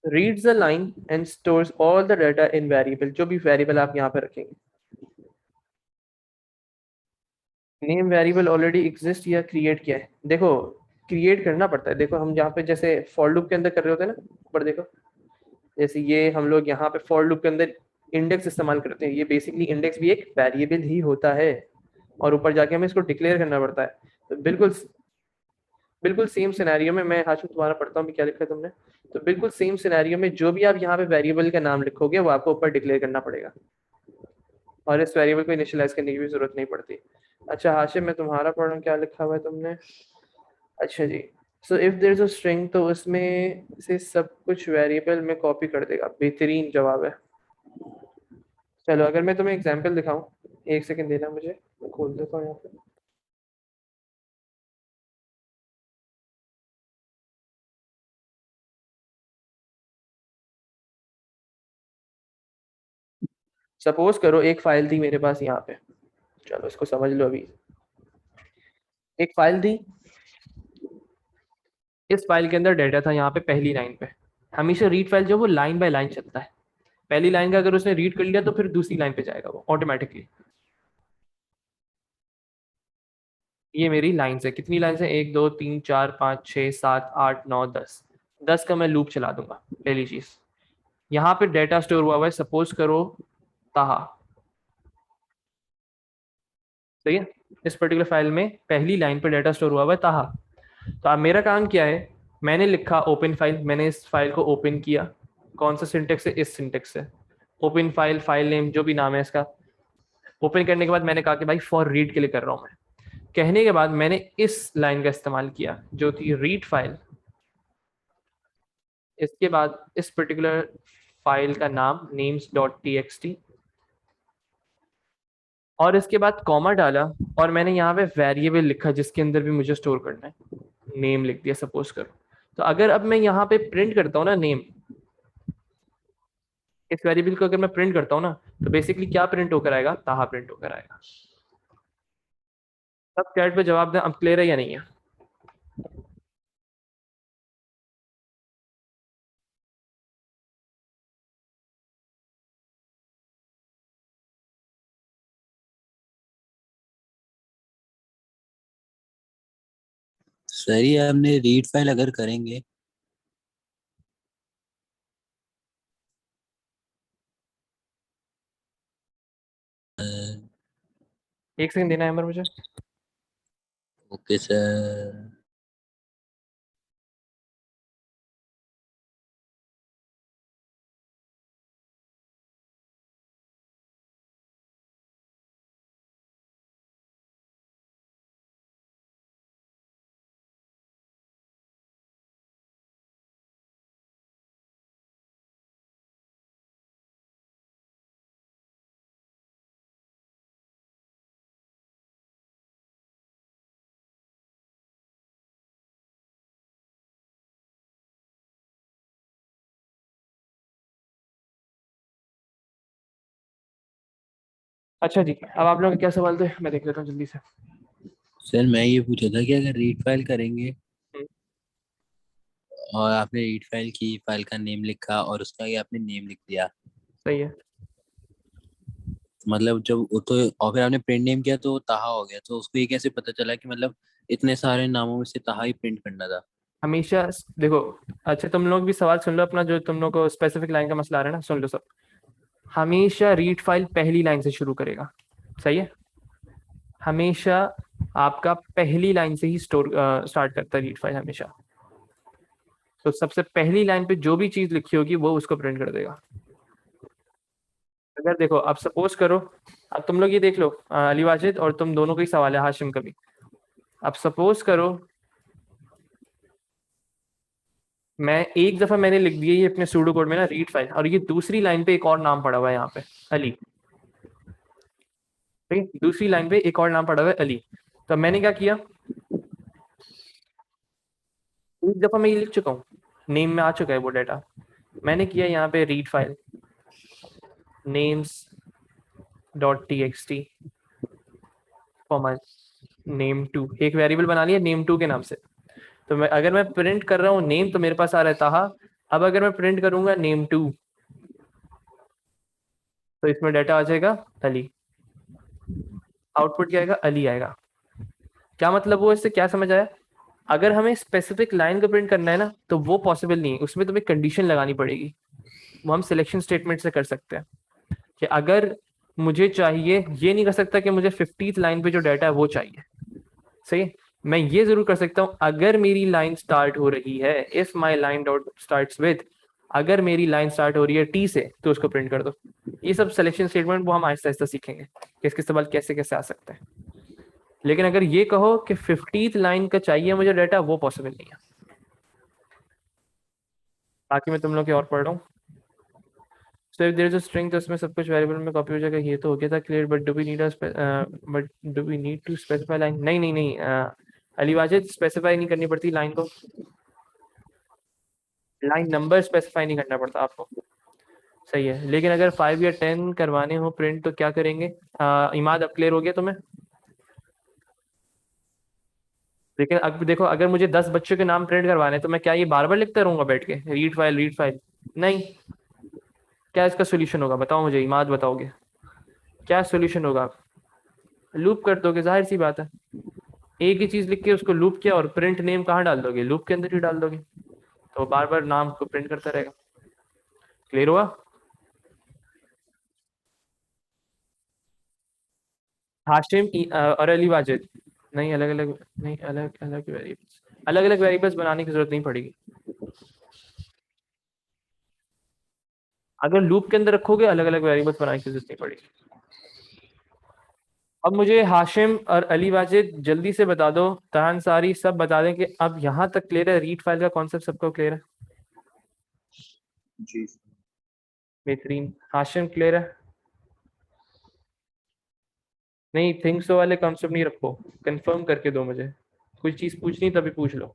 Reads the line and stores all the data in variable, जो भी वेरिएबल आप यहाँ पे रखेंगे। नेम वेरिएबल ऑलरेडी एग्जिस्ट या क्रिएट किया है, देखो क्रिएट करना पड़ता है। देखो हम यहाँ पे जैसे फॉर लूप के अंदर कर रहे होते हैं ना, ऊपर देखो, जैसे ये हम लोग यहाँ पे फॉर लूप के अंदर इंडेक्स इस्तेमाल करते हैं। ये बेसिकली इंडेक्स भी एक वेरिएबल ही होता है, और ऊपर जाके हमें इसको डिक्लेयर करना पड़ता है। तो बिल्कुल बिल्कुल सेम सिनेरियो में, मैं हाशिम तुम्हारा पढ़ता हूँ भी क्या लिखा है तुमने। तो बिल्कुल सेम सिनेरियो में जो भी आप यहाँ पे वेरिएबल का नाम लिखोगे वो आपको ऊपर डिक्लेयर करना पड़ेगा, और इस वेरिएबल को इनिशियलाइज करने की भी जरूरत नहीं पड़ती। अच्छा हाशिम, मैं तुम्हारा पढ़ रहा हूँ, क्या लिखा हुआ है तुमने। अच्छा जी, so if there is a string, तो उसमें से सब कुछ वेरिएबल में कॉपी कर देगा। बेहतरीन जवाब है। चलो अगर मैं तुम्हें एग्जांपल दिखाऊं, एक सेकंड देना मुझे, मैं खोल देता हूँ यहाँ पे। सपोज करो एक फाइल थी मेरे पास यहाँ पे, चलो इसको समझ लो। अभी एक फाइल थी, इस फाइल के अंदर डेटा था यहाँ पे पहली लाइन पे। हमेशा रीड फाइल जो वो लाइन बाय लाइन चलता है। पहली लाइन का अगर उसने रीड कर लिया तो फिर दूसरी लाइन पे जाएगा वो ऑटोमेटिकली। ये मेरी लाइन है, कितनी लाइन है, 1 2 3 4 5 6 7 8 9 10। 10 का मैं लूप चला दूंगा। पहली चीज, यहाँ पे डेटा स्टोर हुआ है, सपोज करो ताहा। सही है, इस पर्टिकुलर फाइल में पहली लाइन पे डेटा स्टोर हुआ है ताहा। तो अब मेरा काम क्या है, मैंने लिखा ओपन फाइल, मैंने इस फाइल को ओपन किया। कौन सा सिंटेक्स है, इस सिंटेक्स से ओपन फाइल, फाइल नेम जो भी नाम है इसका। ओपन करने के बाद मैंने कहा कि भाई फॉर रीड के लिए कर रहा हूं मैं। कहने के बाद मैंने इस लाइन का इस्तेमाल किया जो थी रीड फाइल। इसके बाद इस पर्टिकुलर फाइल का नाम names.txt, और इसके बाद कॉमा डाला, और मैंने यहाँ पे वेरिएबल लिखा जिसके अंदर भी मुझे स्टोर करना है। नेम लिख दिया सपोज करो। तो अगर अब मैं यहाँ पे प्रिंट करता हूँ ना नेम, इस वेरिएबल को अगर मैं प्रिंट करता हूँ ना, तो बेसिकली क्या प्रिंट होकर आएगा, ताहा प्रिंट होकर आएगा। सब चैट पे जवाब दें, अब क्लियर है या नहीं है। सही है, हमने रीड फाइल अगर करेंगे एक सेकंड देना है अमर मुझे। Okay sir. अच्छा जी, अब आप लोग क्या सवाल थे, मैं देख लेता हूँ जल्दी से। सर मैं ये पूछा था कि अगर रीड फाइल करेंगे हम्म, और आपने रीड फाइल की, फाइल का नेम लिखा और उसका आगे आपने नेम लिख दिया, सही है। मतलब जब वो तो, और फिर आपने प्रिंट नेम किया तो ताहा हो गया, तो उसको ये कैसे पता चला कि मतलब इतने सारे नामों में से ताहा ही प्रिंट करना था। हमेशा देखो, अच्छा तुम लोग भी सवाल सुन लो अपना, जो तुम लोग को स्पेसिफिक लाइन का मसला आ रहा है ना, सुन लो सब। हमेशा रीड फाइल पहली लाइन से शुरू करेगा। सही है, हमेशा आपका पहली लाइन से ही स्टार्ट करता है रीड फाइल हमेशा। तो सबसे पहली लाइन पे जो भी चीज लिखी होगी वो उसको प्रिंट कर देगा। अगर देखो, अब सपोज करो, अब तुम लोग ये देख लो, अली वाजिद और तुम दोनों का ही सवाल है, हाशिम का भी। अब सपोज करो मैं एक दफा मैंने लिख दिया ये अपने सूडो कोड में ना रीड फाइल, और ये दूसरी लाइन पे एक और नाम पड़ा हुआ है यहाँ पे, अली। ठीक है, दूसरी लाइन पे एक और नाम पड़ा हुआ है अली। तो मैंने क्या किया, एक दफ़ा मैं ये लिख चुका हूँ, नेम में आ चुका है वो डाटा। मैंने किया यहाँ पे read file names.txt comma name2, एक वेरिएबल बना लिया name2 के नाम से। तो मैं अगर मैं प्रिंट कर रहा हूँ नेम तो मेरे पास आ रहा था। अब अगर मैं प्रिंट करूंगा name2 तो इसमें डाटा आ जाएगा अली, आउटपुट क्या आएगा, अली आएगा। क्या मतलब वो, इससे क्या समझ आया? अगर हमें स्पेसिफिक लाइन को प्रिंट करना है ना तो वो पॉसिबल नहीं है, उसमें तुम्हें कंडीशन लगानी पड़ेगी। वो हम सिलेक्शन स्टेटमेंट से कर सकते हैं कि अगर मुझे चाहिए, ये नहीं कर सकता कि मुझे 50th लाइन पे जो डाटा है वो चाहिए। सही है? मैं ये जरूर कर सकता हूँ, अगर मेरी लाइन स्टार्ट हो रही है, if my line dot starts with, अगर मेरी लाइन स्टार्ट हो रही है टी से तो उसको प्रिंट कर दो। ये सब सिलेक्शन स्टेटमेंट वो हम आहिस्ता आहिस्ता सीखेंगे कि इसके सवाल कैसे कैसे आ सकते हैं। लेकिन अगर ये कहो कि 50th लाइन का चाहिए मुझे डाटा, वो पॉसिबल नहीं है। बाकी मैं तुम लोग की और पढ़ रहा हूँ। So if there is a string तो उसमें सब कुछ वेरिएबल में कॉपी हो जाएगा। ये तो हो गया था clear, but do we need to specify line? नहीं नहीं नहीं, अली वाजिद, स्पेसिफाई नहीं करनी पड़ती लाइन को, लाइन नंबर स्पेसिफाई नहीं करना पड़ता आपको। सही है, लेकिन अगर 5 या 10 करवाने हो प्रिंट तो क्या करेंगे? इमाद, अब क्लियर हो गया तुम्हें? लेकिन अब देखो, अगर मुझे 10 बच्चों के नाम प्रिंट करवाने तो मैं क्या ये बार बार लिखता रहूंगा बैठ के, रीड फाइल रीड फाइल? नहीं। क्या इसका सोल्यूशन होगा बताओ मुझे, इमाद बताओगे क्या सोल्यूशन होगा? लूप कर दोगे, जाहिर सी बात है। एक ही चीज लिख के उसको लूप किया और प्रिंट नेम कहाँ डाल दोगे? लूप के अंदर ही डाल दोगे, तो बार बार नाम को प्रिंट करता रहेगा। क्लियर हुआ? हाशिम और अली वाजिद, नहीं अलग अलग, नहीं अलग अलग वेरिएबल्स, अलग अलग वेरिएबल्स बनाने की जरूरत नहीं पड़ेगी। अगर लूप के अंदर रखोगे अलग अलग वेरिएबल्स बनाने की जरूरत नहीं पड़ेगी। अब मुझे हाशिम और अली वाजिद जल्दी से बता दो, तहन सारी सब बता दें कि अब यहाँ तक क्लियर है, रीड फाइल का कॉन्सेप्ट सबको क्लियर है? जी बेहतरीन। हाशिम क्लियर है? नहीं, थिंक सो वाले कॉन्सेप्ट नहीं रखो, कंफर्म करके दो मुझे। कुछ चीज पूछनी तभी पूछ लो।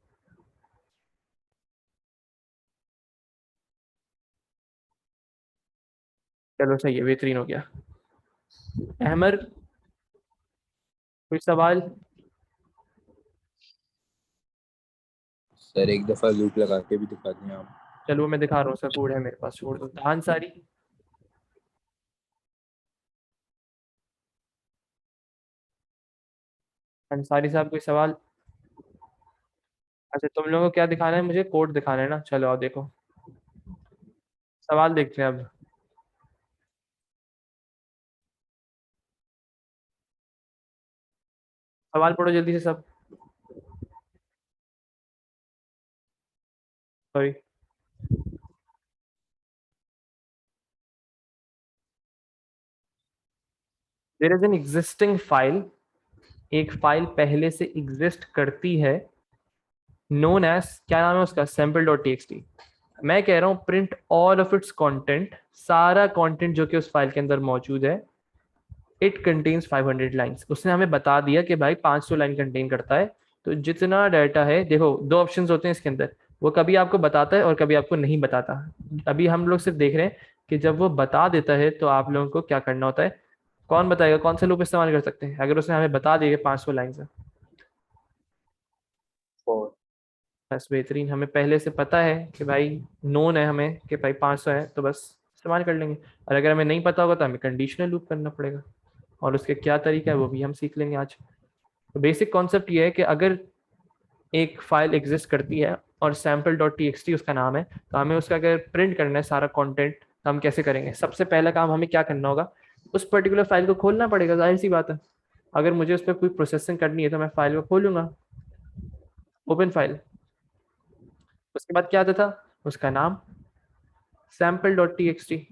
चलो सही है, बेहतरीन हो गया। अहमद, कोई सवाल? सर एक दफा लूप लगा के भी दिखा दें आप। चलो मैं दिखा रहा हूँ, सब कोड है मेरे पास, छोड़ दो। तहान सारी, अंसारी साहब कोई सवाल? अच्छा, तुम लोगों को क्या दिखाना है? मुझे कोड दिखाना है ना, चलो आओ देखो, सवाल देखते हैं अब। सवाल पढ़ो जल्दी से सब। Sorry, there is an existing file, एक फाइल पहले से एग्जिस्ट करती है, नोन एज, क्या नाम है उसका, सैम्पल डॉट टी। मैं कह रहा हूँ print all of its content, सारा कंटेंट जो कि उस फाइल के अंदर मौजूद है। It contains 500 lines. उसने हमें बता दिया कि भाई 500 लाइन कंटेन करता है। तो जितना डाटा है, देखो दो ऑप्शंस होते हैं इसके अंदर, वो कभी आपको बताता है और कभी आपको नहीं बताता। अभी हम लोग सिर्फ देख रहे हैं कि जब वो बता देता है तो आप लोगों को क्या करना होता है। कौन बताएगा कौन सा लूप इस्तेमाल कर सकते हैं? अगर उसने हमें बता दिया कि 500 लाइन है, फोर। बस बेहतरीन, हमें पहले से पता है कि भाई, नोन है हमें कि भाई 500 है, तो बस इस्तेमाल कर लेंगे। और अगर हमें नहीं पता होगा तो हमें कंडीशनल लूप करना पड़ेगा, और उसके क्या तरीका है वो भी हम सीख लेंगे आज। तो बेसिक कॉन्सेप्ट ये है कि अगर एक फाइल एग्जिस्ट करती है और सैम्पल डॉट टी उसका नाम है, तो हमें उसका अगर प्रिंट करना है सारा कंटेंट, तो हम कैसे करेंगे? सबसे पहला काम हमें क्या करना होगा, उस पर्टिकुलर फाइल को खोलना पड़ेगा, जाहिर सी बात है। अगर मुझे उस पर कोई प्रोसेसिंग करनी है तो मैं फाइल को खोलूंगा, ओपन फाइल। उसके बाद क्या आता था, उसका नाम सैम्पल डॉट टी।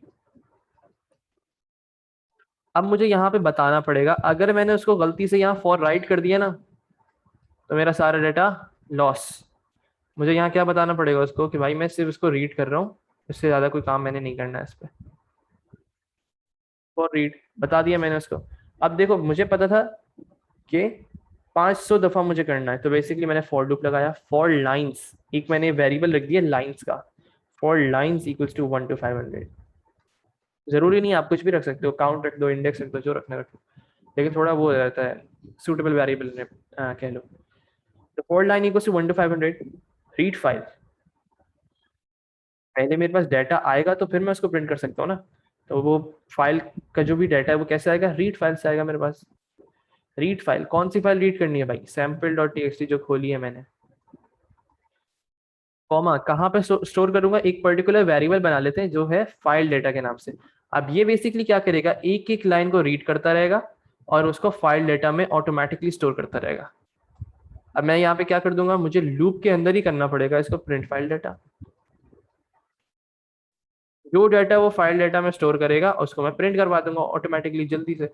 अब मुझे यहाँ पे बताना पड़ेगा, अगर मैंने उसको गलती से यहाँ फॉर राइट कर दिया ना तो मेरा सारा डाटा लॉस। मुझे यहाँ क्या बताना पड़ेगा उसको कि भाई मैं सिर्फ इसको रीड कर रहा हूँ, इससे ज़्यादा कोई काम मैंने नहीं करना है इस पर। फॉर रीड बता दिया मैंने उसको। अब देखो, मुझे पता था कि 500 दफा मुझे करना है, तो बेसिकली मैंने फॉर लूप लगाया, फॉर लाइंस, एक मैंने वेरिएबल रख दिया लाइंस का, for lines equals to 1 to 500। जरूरी नहीं आप कुछ भी रख सकते हो, काउंट रख दो, इंडेक्स रख दो, जो रखना रख दो, लेकिन थोड़ा वो रहता है सूटेबल वेरिएबल ने कह लो। तो for line equals to 1 to 500 read file, पहले मेरे पास डाटा आएगा तो फिर मैं उसको प्रिंट कर सकता हूँ ना, तो वो फाइल का जो भी डाटा है वो कैसे आएगा, रीड फाइल से आएगा मेरे पास। रीड फाइल, कौन सी फाइल रीड करनी है भाई, sample.txt जो खोली है मैंने, कॉमा कहाँ पे स्टोर करूंगा, एक पर्टिकुलर वेरिएबल बना लेते हैं जो है फाइल डेटा के नाम से। अब ये बेसिकली क्या करेगा, एक एक लाइन को रीड करता रहेगा और उसको फाइल डेटा में ऑटोमेटिकली स्टोर करता रहेगा। अब मैं यहाँ पे क्या कर दूंगा, मुझे लूप के अंदर ही करना पड़ेगा इसको, प्रिंट फाइल डेटा, जो डाटा वो फाइल डेटा में स्टोर करेगा उसको मैं प्रिंट करवा दूंगा ऑटोमेटिकली जल्दी से,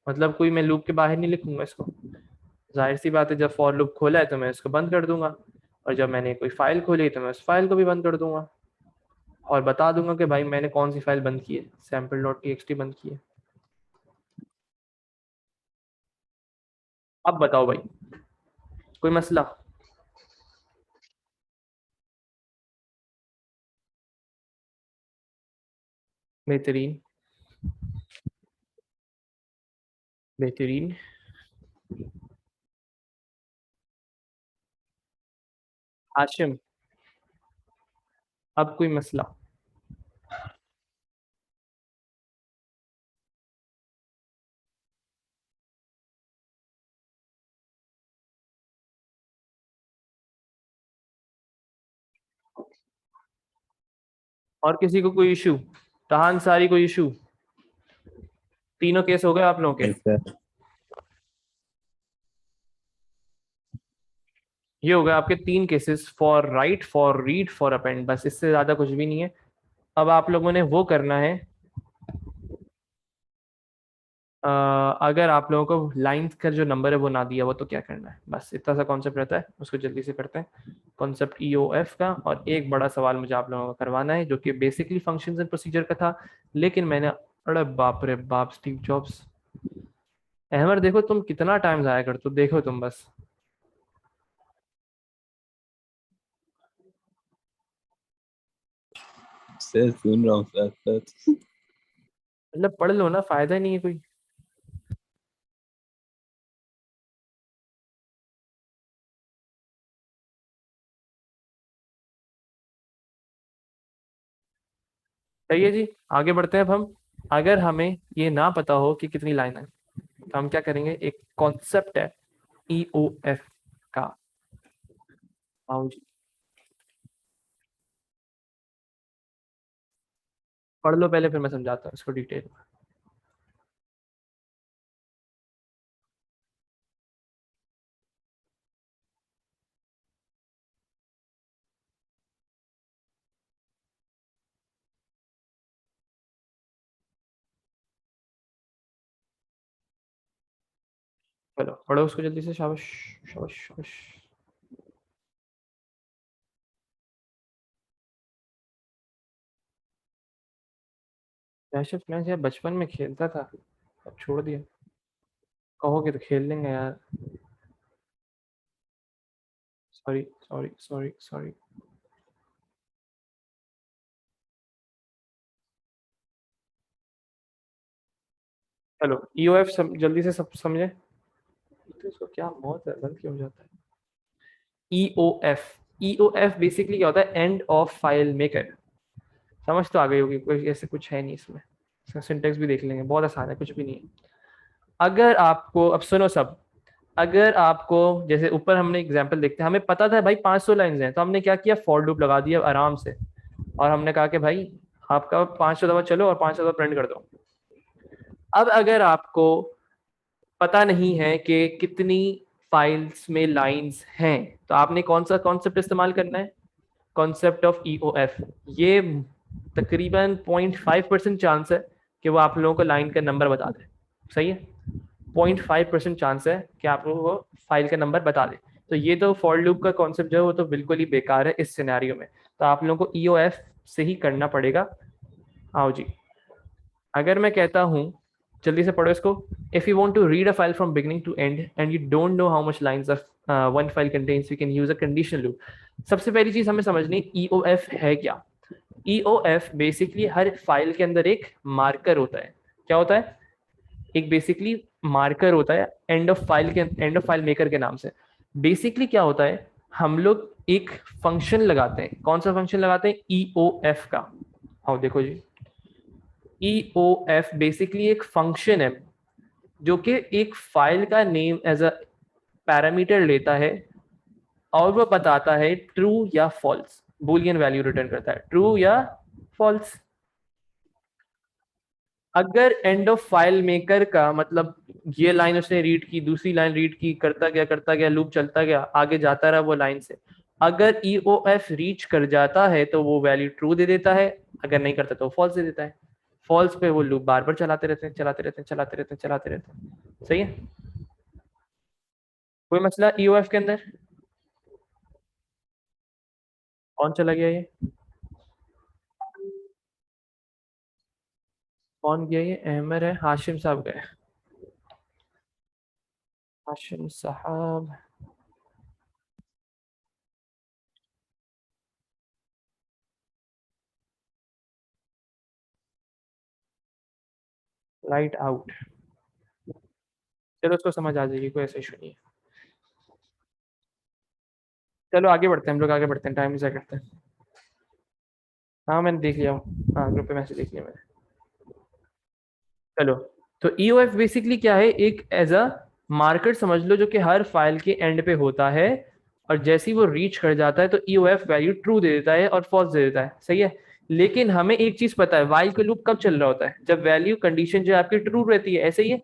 मतलब कोई मैं लूप के बाहर नहीं लिखूंगा इसको। जाहिर सी बात है, जब फॉर लूप खोला है तो मैं इसको बंद कर दूंगा, और जब मैंने कोई फाइल खोली तो मैं उस फाइल को भी बंद कर दूंगा और बता दूंगा कि भाई मैंने कौन सी फाइल बंद की है, sample.txt बंद की है। अब बताओ भाई, कोई मसला? बेहतरीन, बेहतरीन। हाशिम, अब कोई मसला? और किसी को कोई इशू? तहान सारी कोई इशू? तीनों केस हो गए आप लोगों के? सर ये हो गए आपके 3 cases, for right, for read, for append, बस इससे ज्यादा कुछ भी नहीं है। अब आप लोगों ने वो करना है, अगर आप लोगों को लाइंस का जो नंबर है वो ना दिया वो तो क्या करना है, बस इतना सा कॉन्सेप्ट रहता है, उसको जल्दी से करते हैं। कॉन्सेप्ट EOF का, और एक बड़ा सवाल मुझे आप लोगों को करवाना है जो कि बेसिकली फंक्शंस एंड प्रोसीजर का था, लेकिन मैंने, अरे बाप रे बाप, स्टीव जॉब्स, अहमद देखो तुम कितना टाइम जाया करते हो, देखो तुम बस। सर सुन रहा हूँ सर सर। मतलब पढ़ लो ना, फायदा ही नहीं है कोई। सही है जी, आगे बढ़ते हैं अब हम। अगर हमें ये ना पता हो कि कितनी लाइन है तो हम क्या करेंगे, एक कॉन्सेप्ट है EOF का। आओ जी, पढ़ लो पहले, फिर मैं समझाता हूँ इसको डिटेल में। चलो पढ़ो उसको जल्दी से, शाबाश, शाबाश, शाबाश। कैश मैं यार बचपन में खेलता था, अब छोड़ दिया। कहोगे तो खेल लेंगे यार। Sorry, sorry, sorry, sorry. चलो EOF जल्दी से सब समझे, तो इसको क्या मौत है, बंद क्यों हो जाता है? EOF, EOF बेसिकली क्या होता है, एंड ऑफ फाइल मेकर। समझ तो आ गई होगी, कोई ऐसे कुछ है नहीं इसमें, इसका सिंटेक्स भी देख लेंगे, बहुत आसान है, कुछ भी नहीं है। अगर आपको, अब सुनो सब, अगर आपको, जैसे ऊपर हमने एग्जांपल देखते हैं, हमें पता था भाई 500 लाइंस हैं, तो हमने क्या किया, फॉर लूप लगा दिया आराम से, और हमने कहा कि भाई आपका 500 दफा चलो और 500 दफा प्रिंट कर दो। अब अगर आपको पता नहीं है कि कितनी फाइल्स में लाइंस हैं, तो आपने कौन सा कॉन्सेप्ट इस्तेमाल करना है, कॉन्सेप्ट ऑफ EOF। ये तकरीबन 0.5% चांस है कि वो आप लोगों को लाइन का नंबर बता दे, सही है, 0.5% चांस है कि आप लोगों को फाइल का नंबर बता दे। तो ये तो फॉर लूप का कॉन्सेप्ट जो है वो तो बिल्कुल ही बेकार है इस सिनेरियो में, तो आप लोगों को EOF से ही करना पड़ेगा। आओ जी, अगर मैं कहता हूँ जल्दी से पढ़ो इसको. If you want to read a file from beginning to end and you don't know how much lines of one file contains, we can use a conditional loop. सबसे पहली चीज हमें समझनी EOF है क्या. EOF बेसिकली हर file के अंदर एक मार्कर होता है. क्या होता है? एक बेसिकली मार्कर होता है एंड ऑफ फाइल मेकर के नाम से. बेसिकली क्या होता है, हम लोग एक फंक्शन लगाते हैं. कौन सा फंक्शन लगाते हैं? EOF का. आओ देखो जी, EOF बेसिकली एक फंक्शन है जो कि एक फाइल का नेम एज अ पैरामीटर लेता है और वो बताता है ट्रू या फॉल्स. बूलियन वैल्यू रिटर्न करता है, ट्रू या फॉल्स. अगर एंड ऑफ फाइल मेकर का मतलब ये लाइन उसने रीड की, दूसरी लाइन रीड की, करता गया लूप चलता गया, आगे जाता रहा वो लाइन से. अगर EOF रीच कर जाता है तो वो वैल्यू ट्रू दे देता है, अगर नहीं करता तो फॉल्स दे देता है. फॉल्स पे वो लूप बार बार चलाते रहते हैं. सही है? कोई मसला EOF के अंदर? कौन चला गया ये? कौन गया ये? अहमद है, हाशिम साहब गए. हाशिम साहब लाइट आउट. चलो उसको समझ आ जाएगी, कोई ऐसा इशू नहीं है. चलो आगे बढ़ते हैं, हम लोग आगे बढ़ते हैं, टाइम ज़ाया करते हैं. हाँ मैंने देख लिया. हाँ ग्रुप पे मैसेज देख लिया मैंने. चलो, तो EOF बेसिकली क्या है? एक एज अ मार्कर समझ लो जो कि हर फाइल के एंड पे होता है, और जैसे ही वो रीच कर जाता है तो EOF वैल्यू ट्रू दे देता है और फॉल्स दे देता है. सही है? लेकिन हमें एक चीज पता है, वाइल का लूप कब चल रहा होता है? जब वैल्यू कंडीशन जो आपकी ट्रू रहती है. ऐसे ही है?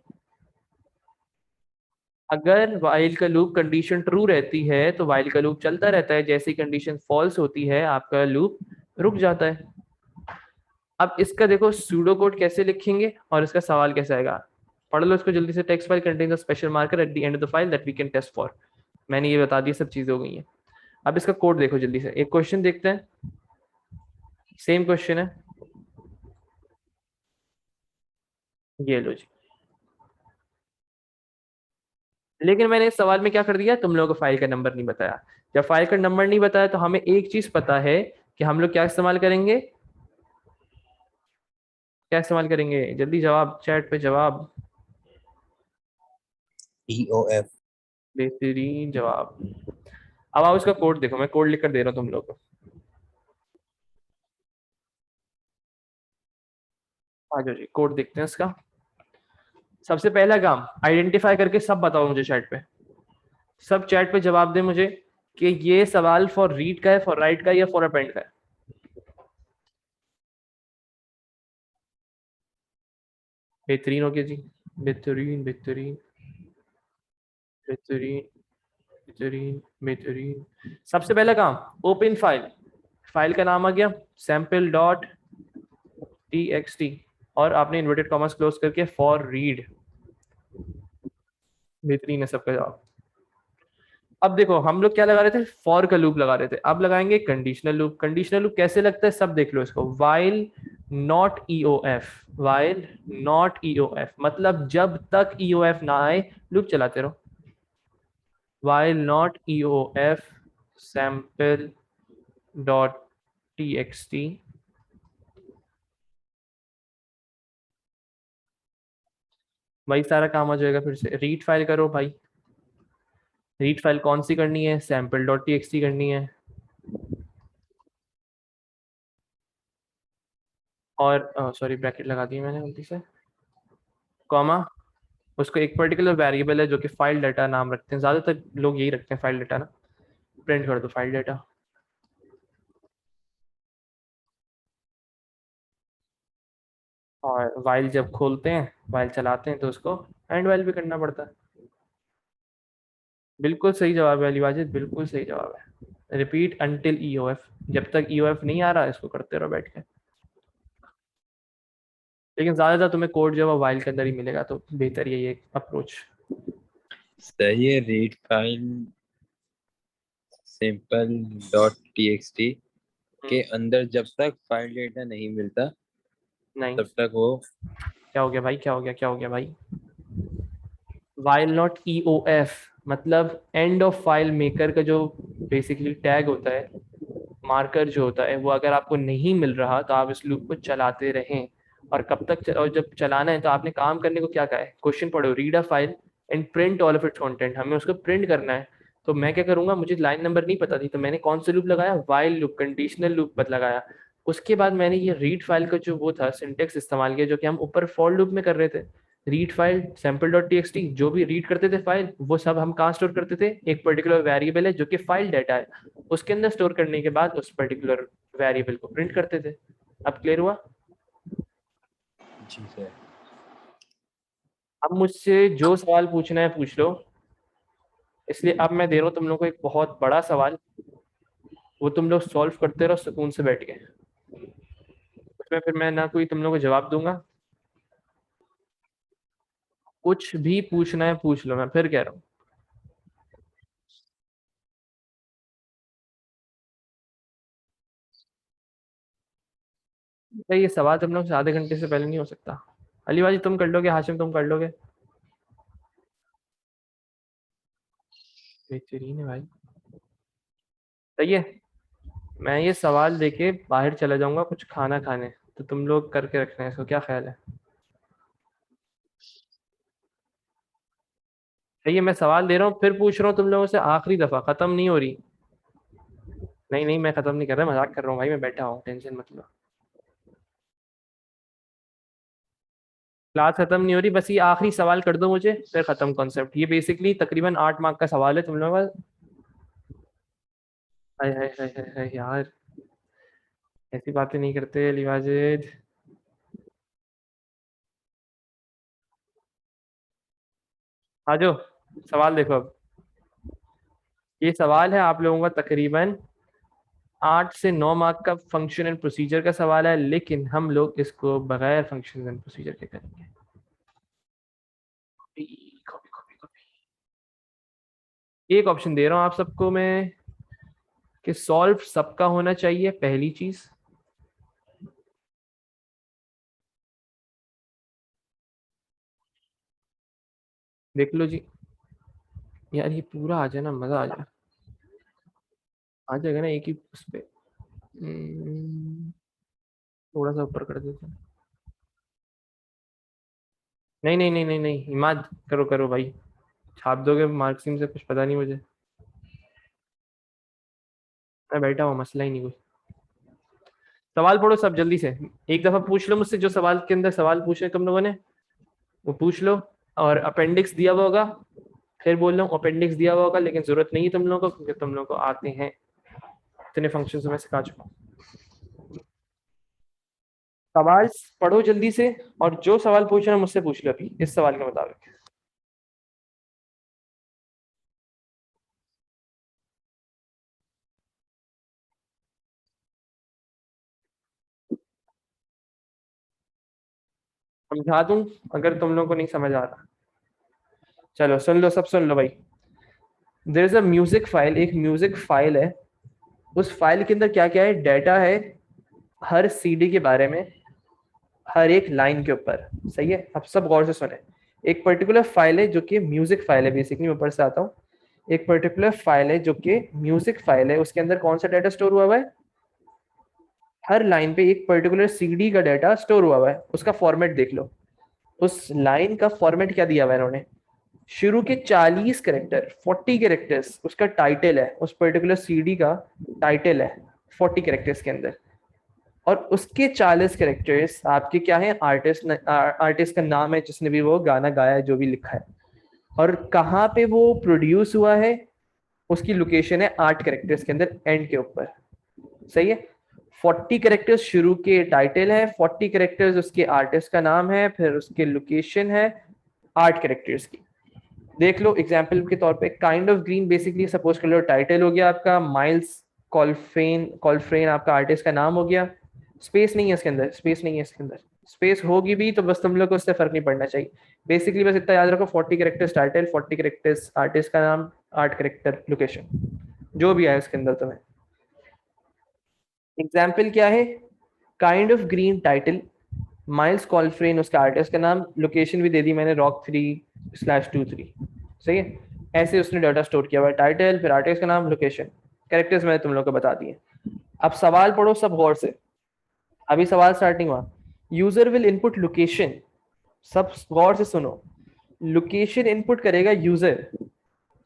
अगर वाइल का लूप कंडीशन ट्रू रहती है तो वाइल का लूप चलता रहता है, जैसी कंडीशन फॉल्स होती है आपका लूप रुक जाता है. अब इसका देखो सूडो कोड कैसे लिखेंगे और इसका सवाल कैसे आएगा. पढ़ लो इसको जल्दी से. Text file contains a special marker at the end of the file that we can test for. मैंने ये बता दी, सब चीजें हो गई हैं. अब इसका कोड देखो जल्दी से. एक क्वेश्चन देखते हैं, सेम क्वेश्चन है. ये लो जी. लेकिन मैंने इस सवाल में क्या कर दिया, तुम लोगों को फाइल का नंबर नहीं बताया. जब फाइल का नंबर नहीं बताया तो हमें एक चीज पता है कि हम लोग क्या इस्तेमाल करेंगे. क्या इस्तेमाल करेंगे? जल्दी जवाब, चैट पे जवाब. EOF. बेहतरीन जवाब. अब आओ इसका कोड देखो, मैं कोड लिख कर दे रहा हूँ तुम लोग को. आ जाओ जी, कोड देखते हैं इसका. सबसे पहला काम, आइडेंटिफाई करके सब बताओ मुझे चैट पे. सब चैट पे जवाब दे मुझे कि ये सवाल फॉर रीड का है, फॉर राइट का है, या फॉर अपेंड का है. बेहतरीन हो गया जी. बेहतरीन बेहतरीन बेहतरीन बेहतरीन बेहतरीन. सबसे पहला काम, ओपन फाइल. फाइल का नाम आ गया sample.txt, और आपने इन्वर्टेड कॉमर्स क्लोज करके फॉर रीड. बेहतरीन है सबका जवाब. अब देखो हम लोग क्या लगा रहे थे, फॉर का लूप लगा रहे थे. अब लगाएंगे कंडीशनल लूप. कंडीशनल लूप कैसे लगता है सब देख लो इसको. While not EOF. While not EOF मतलब जब तक EOF ना आए लूप चलाते रहो. While not EOF sample dot txt. वही सारा काम आ जाएगा. फिर से रीड फाइल करो भाई. रीड फाइल कौन सी करनी है? sample डॉट txt करनी है. और सॉरी ब्रैकेट लगा दी मैंने गलती से, कॉमा. उसको एक पर्टिकुलर वेरिएबल है जो कि फाइल डाटा नाम रखते हैं, ज्यादातर लोग यही रखते हैं फाइल डाटा ना. प्रिंट कर दो फाइल डाटा. और वाइल जब खोलते हैं, वाइल चलाते हैं तो उसको एंड वाइल भी करना पड़ता है. बिल्कुल सही जवाब है अली वाजिद, बिल्कुल सही जवाब है. Repeat until EOF. जब तक EOF नहीं आ रहा इसको करते रहो बैठ के. लेकिन ज्यादातर तुम्हें कोड जो है वाइल के अंदर ही मिलेगा, तो बेहतर यही है अप्रोच. सही है. Read file simple dot txt के अंदर जब तक फाइल डेटा नहीं मिलता नहीं तब तक वो क्या हो गया भाई, क्या हो गया, क्या हो गया भाई? वाइल नॉट EOF मतलब एंड ऑफ फाइल मेकर का जो बेसिकली टैग होता है, मार्कर जो होता है, वो अगर आपको नहीं मिल रहा तो आप इस लूप को चलाते रहें। और कब तक और जब चलाना है तो आपने काम करने को क्या कहा है, क्वेश्चन पढ़ो, read a file and print all of its content, हमें उसको प्रिंट करना है। तो मैं क्या करूंगा, मुझे लाइन नंबर नहीं पता थी तो मैंने कौन सा लूप लगाया, वाइल लूप, कंडीशनल लूप बत लगाया। उसके बाद मैंने ये रीड फाइल का जो वो था सिंटेक्स इस्तेमाल किया जो कि हम ऊपर फॉर लूप में कर रहे थे। Read file sample dot T जो भी रीड करते थे फाइल, वो सब हम कहाँ स्टोर करते थे, एक पर्टिकुलर वेरिएबल है जो कि फाइल डाटा है, उसके अंदर स्टोर करने के बाद उस पर्टिकुलर वेरिएबल को प्रिंट करते थे। अब क्लियर हुआ? जी सर। अब मुझसे जो सवाल पूछना है पूछ लो। इसलिए अब मैं दे रहा हूँ तुम लोग को एक बहुत बड़ा सवाल, वो तुम लोग सॉल्व करते रहो सुकून से बैठ के। उसमें फिर मैं ना कोई तुम लोग को जवाब दूंगा, कुछ भी पूछना है पूछ लो, मैं फिर कह रहा हूँ। ये सवाल तुम लोग से आधे घंटे से पहले नहीं हो सकता। अली बाजी तुम कर लोगे, हाशिम तुम कर लोगे? बेहतरीन है भाई। सही है, मैं ये सवाल देके बाहर चला जाऊंगा कुछ खाना खाने, तो तुम लोग करके रखना है इसको, क्या ख्याल है? सही है, मैं सवाल दे रहा हूँ फिर पूछ रहा हूँ तुम लोगों से, आखिरी दफा, खत्म नहीं हो रही। नहीं नहीं, मैं खत्म नहीं कर रहा, मजाक कर रहा हूँ भाई, मैं बैठा हूँ, टेंशन मत लो। क्लास खत्म नहीं हो रही, बस ये आखिरी सवाल कर दो मुझे फिर खत्म कॉन्सेप्ट। ये बेसिकली तकरीबन 8 मार्क का सवाल है तुम लोगों का। हाय हाय हाय हाय हाय यार, ऐसी बातें नहीं करते अली वाजिद। आ जाओ, सवाल देखो अब। ये सवाल है आप लोगों का तकरीबन 8 से 9 मार्क का फंक्शन एंड प्रोसीजर का सवाल है, लेकिन हम लोग इसको बगैर फंक्शन एंड प्रोसीजर के करेंगे। Copy copy copy. एक ऑप्शन दे रहा हूँ आप सबको मैं, कि सॉल्व सबका होना चाहिए, पहली चीज। देख लो जी, यार ये पूरा आ जाए ना, मजा आ जाए, आ जाएगा ना एक ही उस पे। थोड़ा सा ऊपर कर देते हैं। नहीं नहीं नहीं नहीं नहीं, इमाद करो करो भाई, छाप दोगे मार्क्सिंग से, कुछ पता नहीं मुझे, मैं बैठा हूँ, मसला ही नहीं कुछ। सवाल पढ़ो सब जल्दी से, एक दफा पूछ लो मुझसे जो सवाल के अंदर सवाल पूछे तुम लोगों ने, वो पूछ लो। और अपेंडिक्स दिया हुआ होगा, फिर बोल रहा हूँ अपेंडिक्स दिया हुआ होगा, लेकिन जरूरत नहीं है तुम लोगों को क्योंकि तुम लोगों को आते हैं, इतने फंक्शंस मैं सिखा चुका हूँ। सवाल पढ़ो जल्दी से, और जो सवाल पूछना है मुझसे पूछ लो अभी इस सवाल के मुताबिक। समझा दूं अगर तुम लोगों को नहीं समझ आ रहा? चलो सुन लो, सब सुन लो भाई। There is a music file, एक म्यूजिक फाइल है, उस फाइल के अंदर क्या क्या है, डाटा है हर सीडी के बारे में, हर एक लाइन के ऊपर। सही है, अब सब गौर से सुने। एक पर्टिकुलर फाइल है जो कि म्यूजिक फाइल है, बेसिकली ऊपर से आता हूँ। एक पर्टिकुलर फाइल है जो कि म्यूजिक फाइल है, उसके अंदर कौन सा डाटा स्टोर हुआ है, हर लाइन पे एक पर्टिकुलर सीडी का डाटा स्टोर हुआ है, उसका फॉर्मेट देख लो। उस लाइन का फॉर्मेट क्या दिया हुआ है इन्होंने, शुरू के 40 कैरेक्टर, 40 कैरेक्टर्स उसका टाइटल है, उस पर्टिकुलर सीडी का टाइटल है 40 कैरेक्टर्स के अंदर। और उसके 40 कैरेक्टर्स आपके क्या है, आर्टिस्ट का नाम है जिसने भी वो गाना गाया है, जो भी लिखा है, और कहाँ पे वो प्रोड्यूस हुआ है, उसकी लोकेशन है 8 कैरेक्टर्स के अंदर एंड के ऊपर। सही है, 40 कैरेक्टर्स शुरू के टाइटल है, 40 कैरेक्टर्स उसके आर्टिस्ट का नाम है, फिर उसके लोकेशन है 8 कैरेक्टर्स की। देख लो एग्जाम्पल के तौर पे, kind of green basically suppose कर लो टाइटल हो गया आपका, माइल्स कॉलफ्रेन आपका आर्टिस्ट का नाम हो गया। स्पेस नहीं है इसके अंदर, स्पेस नहीं है इसके अंदर, स्पेस होगी भी तो बस तुम लोग को उससे फर्क नहीं पड़ना चाहिए। बेसिकली बस इतना याद रखो, 40 कैरेक्टर्स टाइटल, 40 कैरेक्टर्स आर्टिस्ट का नाम, 8 कैरेक्टर लोकेशन, जो भी आए उसके अंदर तुम्हें। एग्जाम्पल क्या है, kind of green title, Miles कॉलफ्रेन उसका आर्टिस्ट का नाम, लोकेशन भी दे दी मैंने rock3/23, सही है। ऐसे उसने डाटा स्टोर किया हुआ है, टाइटल फिर आर्टिस्ट का नाम लोकेशन, कैरेक्टर्स मैंने तुम लोग को बता दिए। अब सवाल पढ़ो सब गौर से, अभी सवाल स्टार्टिंग हुआ। यूजर विल इनपुट लोकेशन, सब गौर से सुनो, लोकेशन इनपुट करेगा यूजर,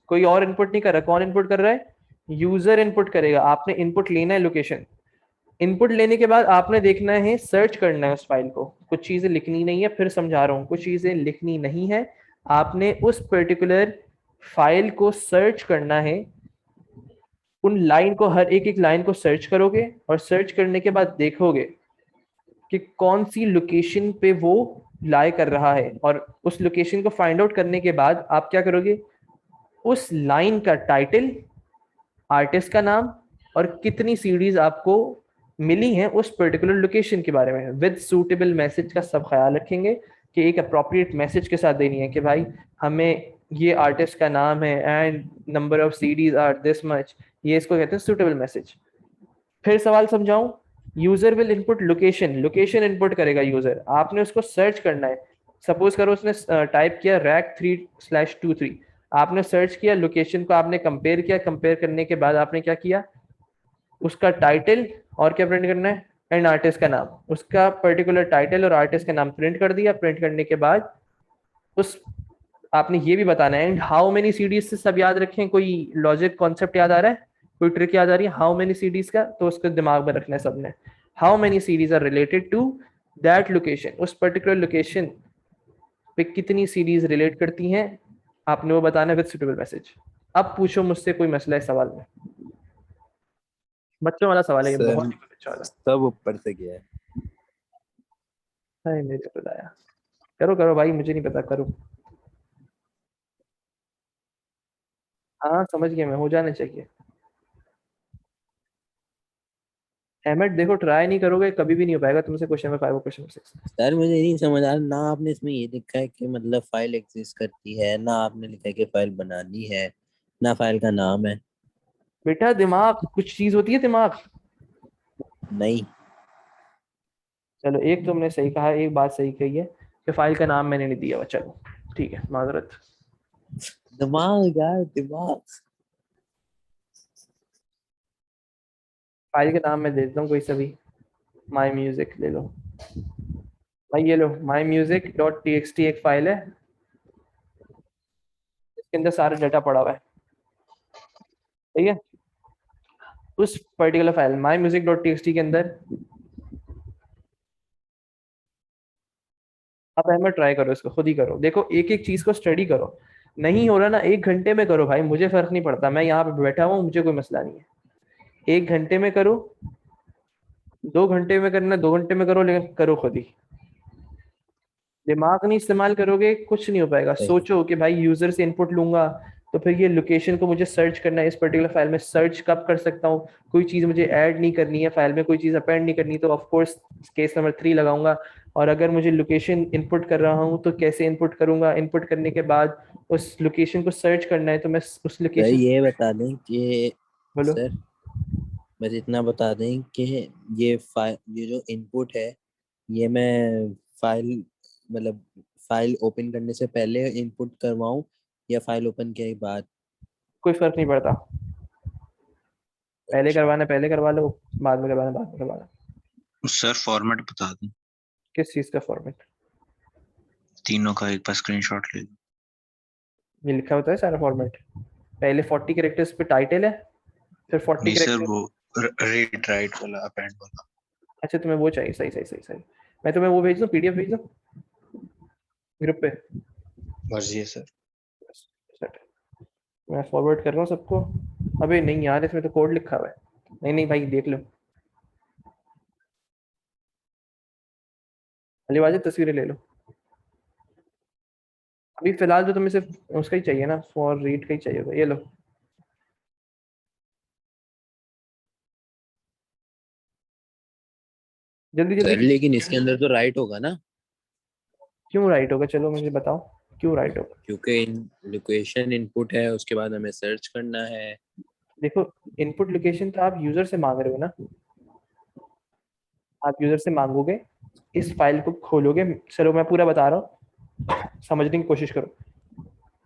कोई और इनपुट नहीं कर रहा। कौन इनपुट कर रहा है? यूजर इनपुट करेगा। आपने इनपुट लेना है लोकेशन, इनपुट लेने के बाद आपने देखना है, सर्च करना है उस फाइल को। कुछ चीजें लिखनी नहीं है, फिर समझा रहा हूँ, कुछ चीजें लिखनी नहीं है, आपने उस पर्टिकुलर फाइल को सर्च करना है। उन लाइन को, हर एक एक लाइन को सर्च करोगे और सर्च करने के बाद देखोगे कि कौन सी लोकेशन पे वो लाई कर रहा है, और उस लोकेशन को फाइंड आउट करने के बाद आप क्या करोगे, उस लाइन का टाइटल, आर्टिस्ट का नाम और कितनी सीडीज आपको मिली हैं उस पर्टिकुलर लोकेशन के बारे में, विद सूटेबल मैसेज का सब ख्याल रखेंगे कि एक अप्रोप्रिएट मैसेज के साथ देनी है कि भाई हमें ये आर्टिस्ट का नाम है and number of CDs are this much, ये इसको कहते हैं सूटेबल मैसेज। फिर सवाल समझाऊं, user will input location, location input करेगा यूजर, आपने उसको सर्च करना है। सपोज करो उसने टाइप किया rack3/23, आपने सर्च किया, लोकेशन को आपने कंपेयर किया, कंपेयर करने के बाद आपने क्या किया, उसका टाइटल और क्या प्रिंट करना है, एंड आर्टिस्ट का नाम, उसका पर्टिकुलर टाइटल और आर्टिस्ट का नाम प्रिंट कर दिया। प्रिंट करने के बाद उस आपने ये भी बताना है एंड हाउ मेनी सीडीज से सब याद रखें। कोई लॉजिक कॉन्सेप्ट याद आ रहा है, कोई ट्रिक याद आ रही है हाउ मेनी सीडीज का, तो उसको दिमाग में रखना है सबने। How many CDs are related to that location, उस पर्टिकुलर लोकेशन पे कितनी सीडीज रिलेट करती हैं, आपने वो बताना है विद सुटेबल मैसेज। अब पूछो मुझसे कोई मसला है सवाल में, बच्चों वाला सवाल है ये, बहुत सर ही अच्छा वाला। सब ऊपर से गया है। हाय मेरे खुदाया, करो करो भाई, मुझे नहीं पता, करो। हाँ समझ गया मैं, हो जाना चाहिए। अहमद देखो, ट्राई नहीं करोगे कभी भी नहीं हो पाएगा तुमसे क्वेश्चन में 5 और क्वेश्चन 6। सर मुझे नहीं समझ आ रहा, ना आपने इसमें ये लिखा है कि मतलब फाइल एग्जिस्ट करती है, ना आपने लिखा है कि फाइल बनानी है, ना फाइल का नाम है। बेटा दिमाग, कुछ चीज होती है दिमाग। नहीं। चलो एक तुमने सही कहा, एक बात सही कही है कि फाइल का नाम मैंने नहीं दिया हुआ, चलो ठीक है, माजरत। दिमाग यार, दिमाग। फाइल का नाम मैं दे देता हूँ कोई सा भी, माई म्यूजिक ले लो भाई, ये लो mymusic.txt एक फाइल है, इसके अंदर सारा डाटा पड़ा हुआ है, ठीक है। उस पर्टिकुलर फाइल mymusic.txt के अंदर, अब अहमद ट्राई करो इसको, खुद ही करो, देखो एक एक चीज को स्टडी करो। नहीं हो रहा ना, 1 घंटे में करो भाई, मुझे फर्क नहीं पड़ता, मैं यहाँ पे बैठा हुआ हूँ, मुझे कोई मसला नहीं है। 1 घंटे में करो, 2 घंटे में करना, 2 घंटे में करो, लेकिन करो खुद ही। दिमाग नहीं इस्तेमाल करोगे कुछ नहीं हो पाएगा। सही। सोचो कि भाई यूजर से इनपुट लूंगा, तो फिर ये लोकेशन को मुझे सर्च करना है, इस पर्टिकुलर फाइल में सर्च कब कर सकता हूँ, कोई चीज मुझे ऐड नहीं करनी है फाइल में, कोई चीज अपेंड नहीं करनी, तो ऑफ कोर्स केस नंबर 3 लगाऊंगा। और अगर मुझे लोकेशन इनपुट कर रहा हूँ तो कैसे इनपुट करूंगा, इनपुट करने के बाद उस लोकेशन को सर्च करना है, तो मैं उस सर लोकेशन, ये बता दें कि बोलो। सर बस इतना बता दें कि ये जो इनपुट है, ये मैं फाइल मतलब फाइल ओपन करने से पहले इनपुट करवाऊं या फाइल ओपन किए के बाद? कोई फर्क नहीं पड़ता, पहले अच्छा। करवाना पहले करवा लो, बाद में करवाना बाद में करवा लो। सर फॉर्मेट बता दें, किस चीज का फॉर्मेट? तीनों का एक बार स्क्रीनशॉट ले लो। ये लिखा होता है सारा फॉर्मेट, पहले 40 कैरेक्टर्स पे टाइटल है, फिर 40 नहीं सर, कैरेक्टर। वो रीड राइट वाला, अपेंड वाला। अच्छा तुम्हें वो चाहिए, सही सही सही सही, मैं तुम्हें वो भेज दूँ, पीडीएफ भेज दूँ ग्रुप पे। मर्जी है सर। सेट, मैं फॉरवर्ड कर रहा हूँ सबको। अबे नहीं यार, इसमें तो कोड लिखा हुआ है। नहीं नहीं भाई देख लो, अली वाजिब तस्वीरें ले लो। अभी फिलहाल तो तुम्हें सिर्फ उसका ही चाहिए ना, फॉर रीड का ही चाहिए होगा, ये लो। जल्दी जल्दी। सर लेकिन इसके अंदर तो राइट होगा ना, क्यों राइट होगा, चलो मुझे बताओ क्यों राइट होगा। क्योंकि लोकेशन इनपुट है, उसके बाद हमें सर्च करना है। देखो इनपुट लोकेशन तो आप यूजर से मांग रहे हो ना, आप यूजर से मांगोगे इस फाइल को खोलोगे, चलो मैं पूरा बता रहा हूँ, समझने की कोशिश करो।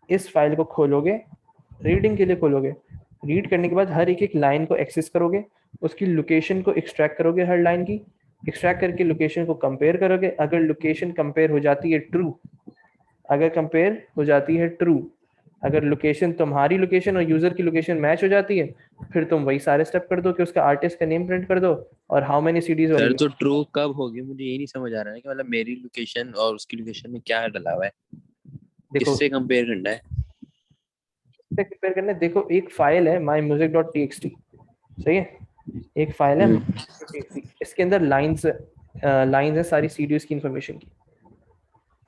इस फाइल को खोलोगे, रीडिंग के लिए खोलोगे, रीड करने के बाद हर एक लाइन को एक्सेस करोगे, उसकी लोकेशन को एक्सट्रैक्ट करोगे, हर लाइन की एक्सट्रैक्ट करके लोकेशन को कंपेयर करोगे। अगर लोकेशन कंपेयर हो जाती है ट्रू, अगर कंपेयर हो जाती है ट्रू, अगर लोकेशन तुम्हारी लोकेशन और यूजर की लोकेशन मैच हो जाती है, फिर तुम वही सारे स्टेप कर दो कि उसका आर्टिस्ट का नेम प्रिंट कर दो और हाउ मेनी सीडीज सर वाली। तो ट्रू कब होगी, मुझे ये नहीं समझ आ रहा है कि मतलब मेरी लोकेशन और उसकी लोकेशन में क्या डला हुआ है, देखो किससे कंपेयर करना है? कंपेयर करना है, देखो एक फाइल है mymusic.txt, सही है, एक फाइल है mymusic.txt, इसके अंदर लाइंस है सारी सीडीज की इंफॉर्मेशन की।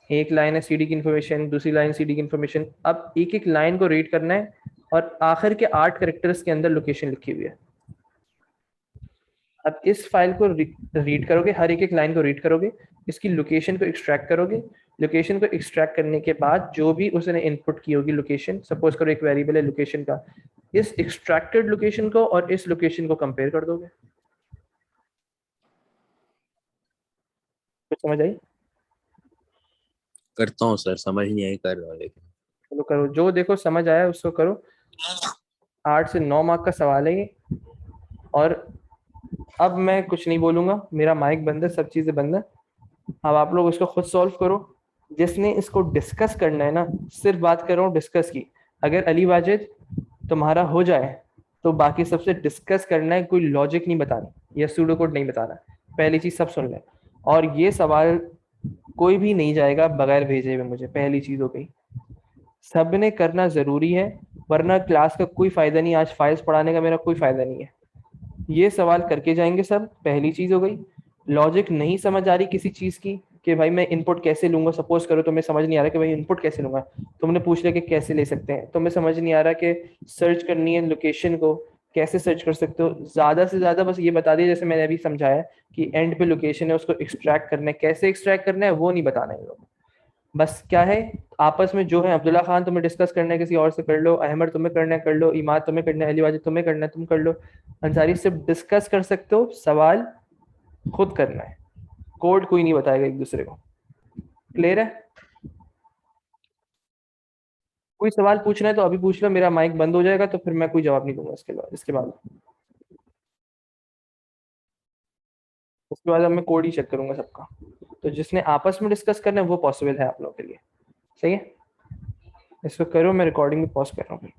एक लाइन है सीडी की इंफॉर्मेशन, दूसरी लाइन सीडी की इंफॉर्मेशन। अब एक एक लाइन को रीड करना है और आखिर के 8 कैरेक्टर्स के अंदर लोकेशन लिखी हुई है। अब इस फाइल को रीड करोगे, हर एक एक लाइन को रीड करोगे, इसकी लोकेशन को एक्सट्रैक्ट करोगे। लोकेशन को एक्सट्रैक्ट करने के बाद जो भी उसने इनपुट की होगी लोकेशन, सपोज करो एक वेरिएबल है लोकेशन का, इस एक्सट्रैक्टेड लोकेशन को और इस लोकेशन को कंपेयर कर दोगे। कुछ समझ आई? करता हूँ सर, समझ नहीं आई, कर रहा हूँ लेकिन। चलो करो, जो देखो समझ आया उसको करो। 8 से 9 मार्क का सवाल है ये। और अब मैं कुछ नहीं बोलूंगा, मेरा माइक बंद है, सब चीजें बंद है। अब आप लोग इसको खुद सॉल्व करो। जिसने इसको डिस्कस करना है ना, सिर्फ बात कर रहा हूँ डिस्कस की। अगर अली वाजिद तुम्हारा हो जाए तो बाकी सबसे डिस्कस करना है, कोई लॉजिक नहीं बतानी या सूडो कोड नहीं बताना। पहली चीज सब सुन लें। और ये सवाल कोई भी नहीं जाएगा बगैर भेजे हुए मुझे, पहली चीज हो गई। सब ने करना जरूरी है, वरना क्लास का कोई फायदा नहीं, आज फाइल्स पढ़ाने का मेरा कोई फायदा नहीं है। ये सवाल करके जाएंगे सब, पहली चीज हो गई। लॉजिक नहीं समझ आ रही किसी चीज की कि भाई मैं इनपुट कैसे लूंगा, सपोज करो तुम्हें समझ नहीं आ रहा कि भाई इनपुट कैसे लूंगा, तुमने पूछ लिया कि कैसे ले सकते हैं, तुम्हें समझ नहीं आ रहा कि सर्च करनी है लोकेशन को कैसे सर्च कर सकते हो, ज्यादा से ज्यादा बस ये बता दिया जैसे मैंने अभी समझाया कि एंड पे लोकेशन है, उसको एक्सट्रैक्ट करना है, कैसे एक्सट्रैक्ट करना है वो नहीं बताना है लोग। बस क्या है, आपस में जो है, अब्दुल्ला खान तुम्हें डिस्कस करना है किसी और से कर लो, अहमद तुम्हें करना है कर लो, इमाद तुम्हें करना है, अली वाजिद तुम्हें करना है तुम कर लो, अंसारी सिर्फ डिस्कस कर सकते हो, सवाल खुद करना है, कोड कोई नहीं बताएगा एक दूसरे को। क्लियर है? कोई सवाल पूछना है तो अभी पूछ लो, मेरा माइक बंद हो जाएगा तो फिर मैं कोई जवाब नहीं दूंगा इसके बाद उसके बाद अब मैं कोड ही चेक करूंगा सबका। तो जिसने आपस में डिस्कस करना है वो पॉसिबल है आप लोगों के लिए, सही है। इसको करो, मैं रिकॉर्डिंग में पॉज कर रहा हूँ।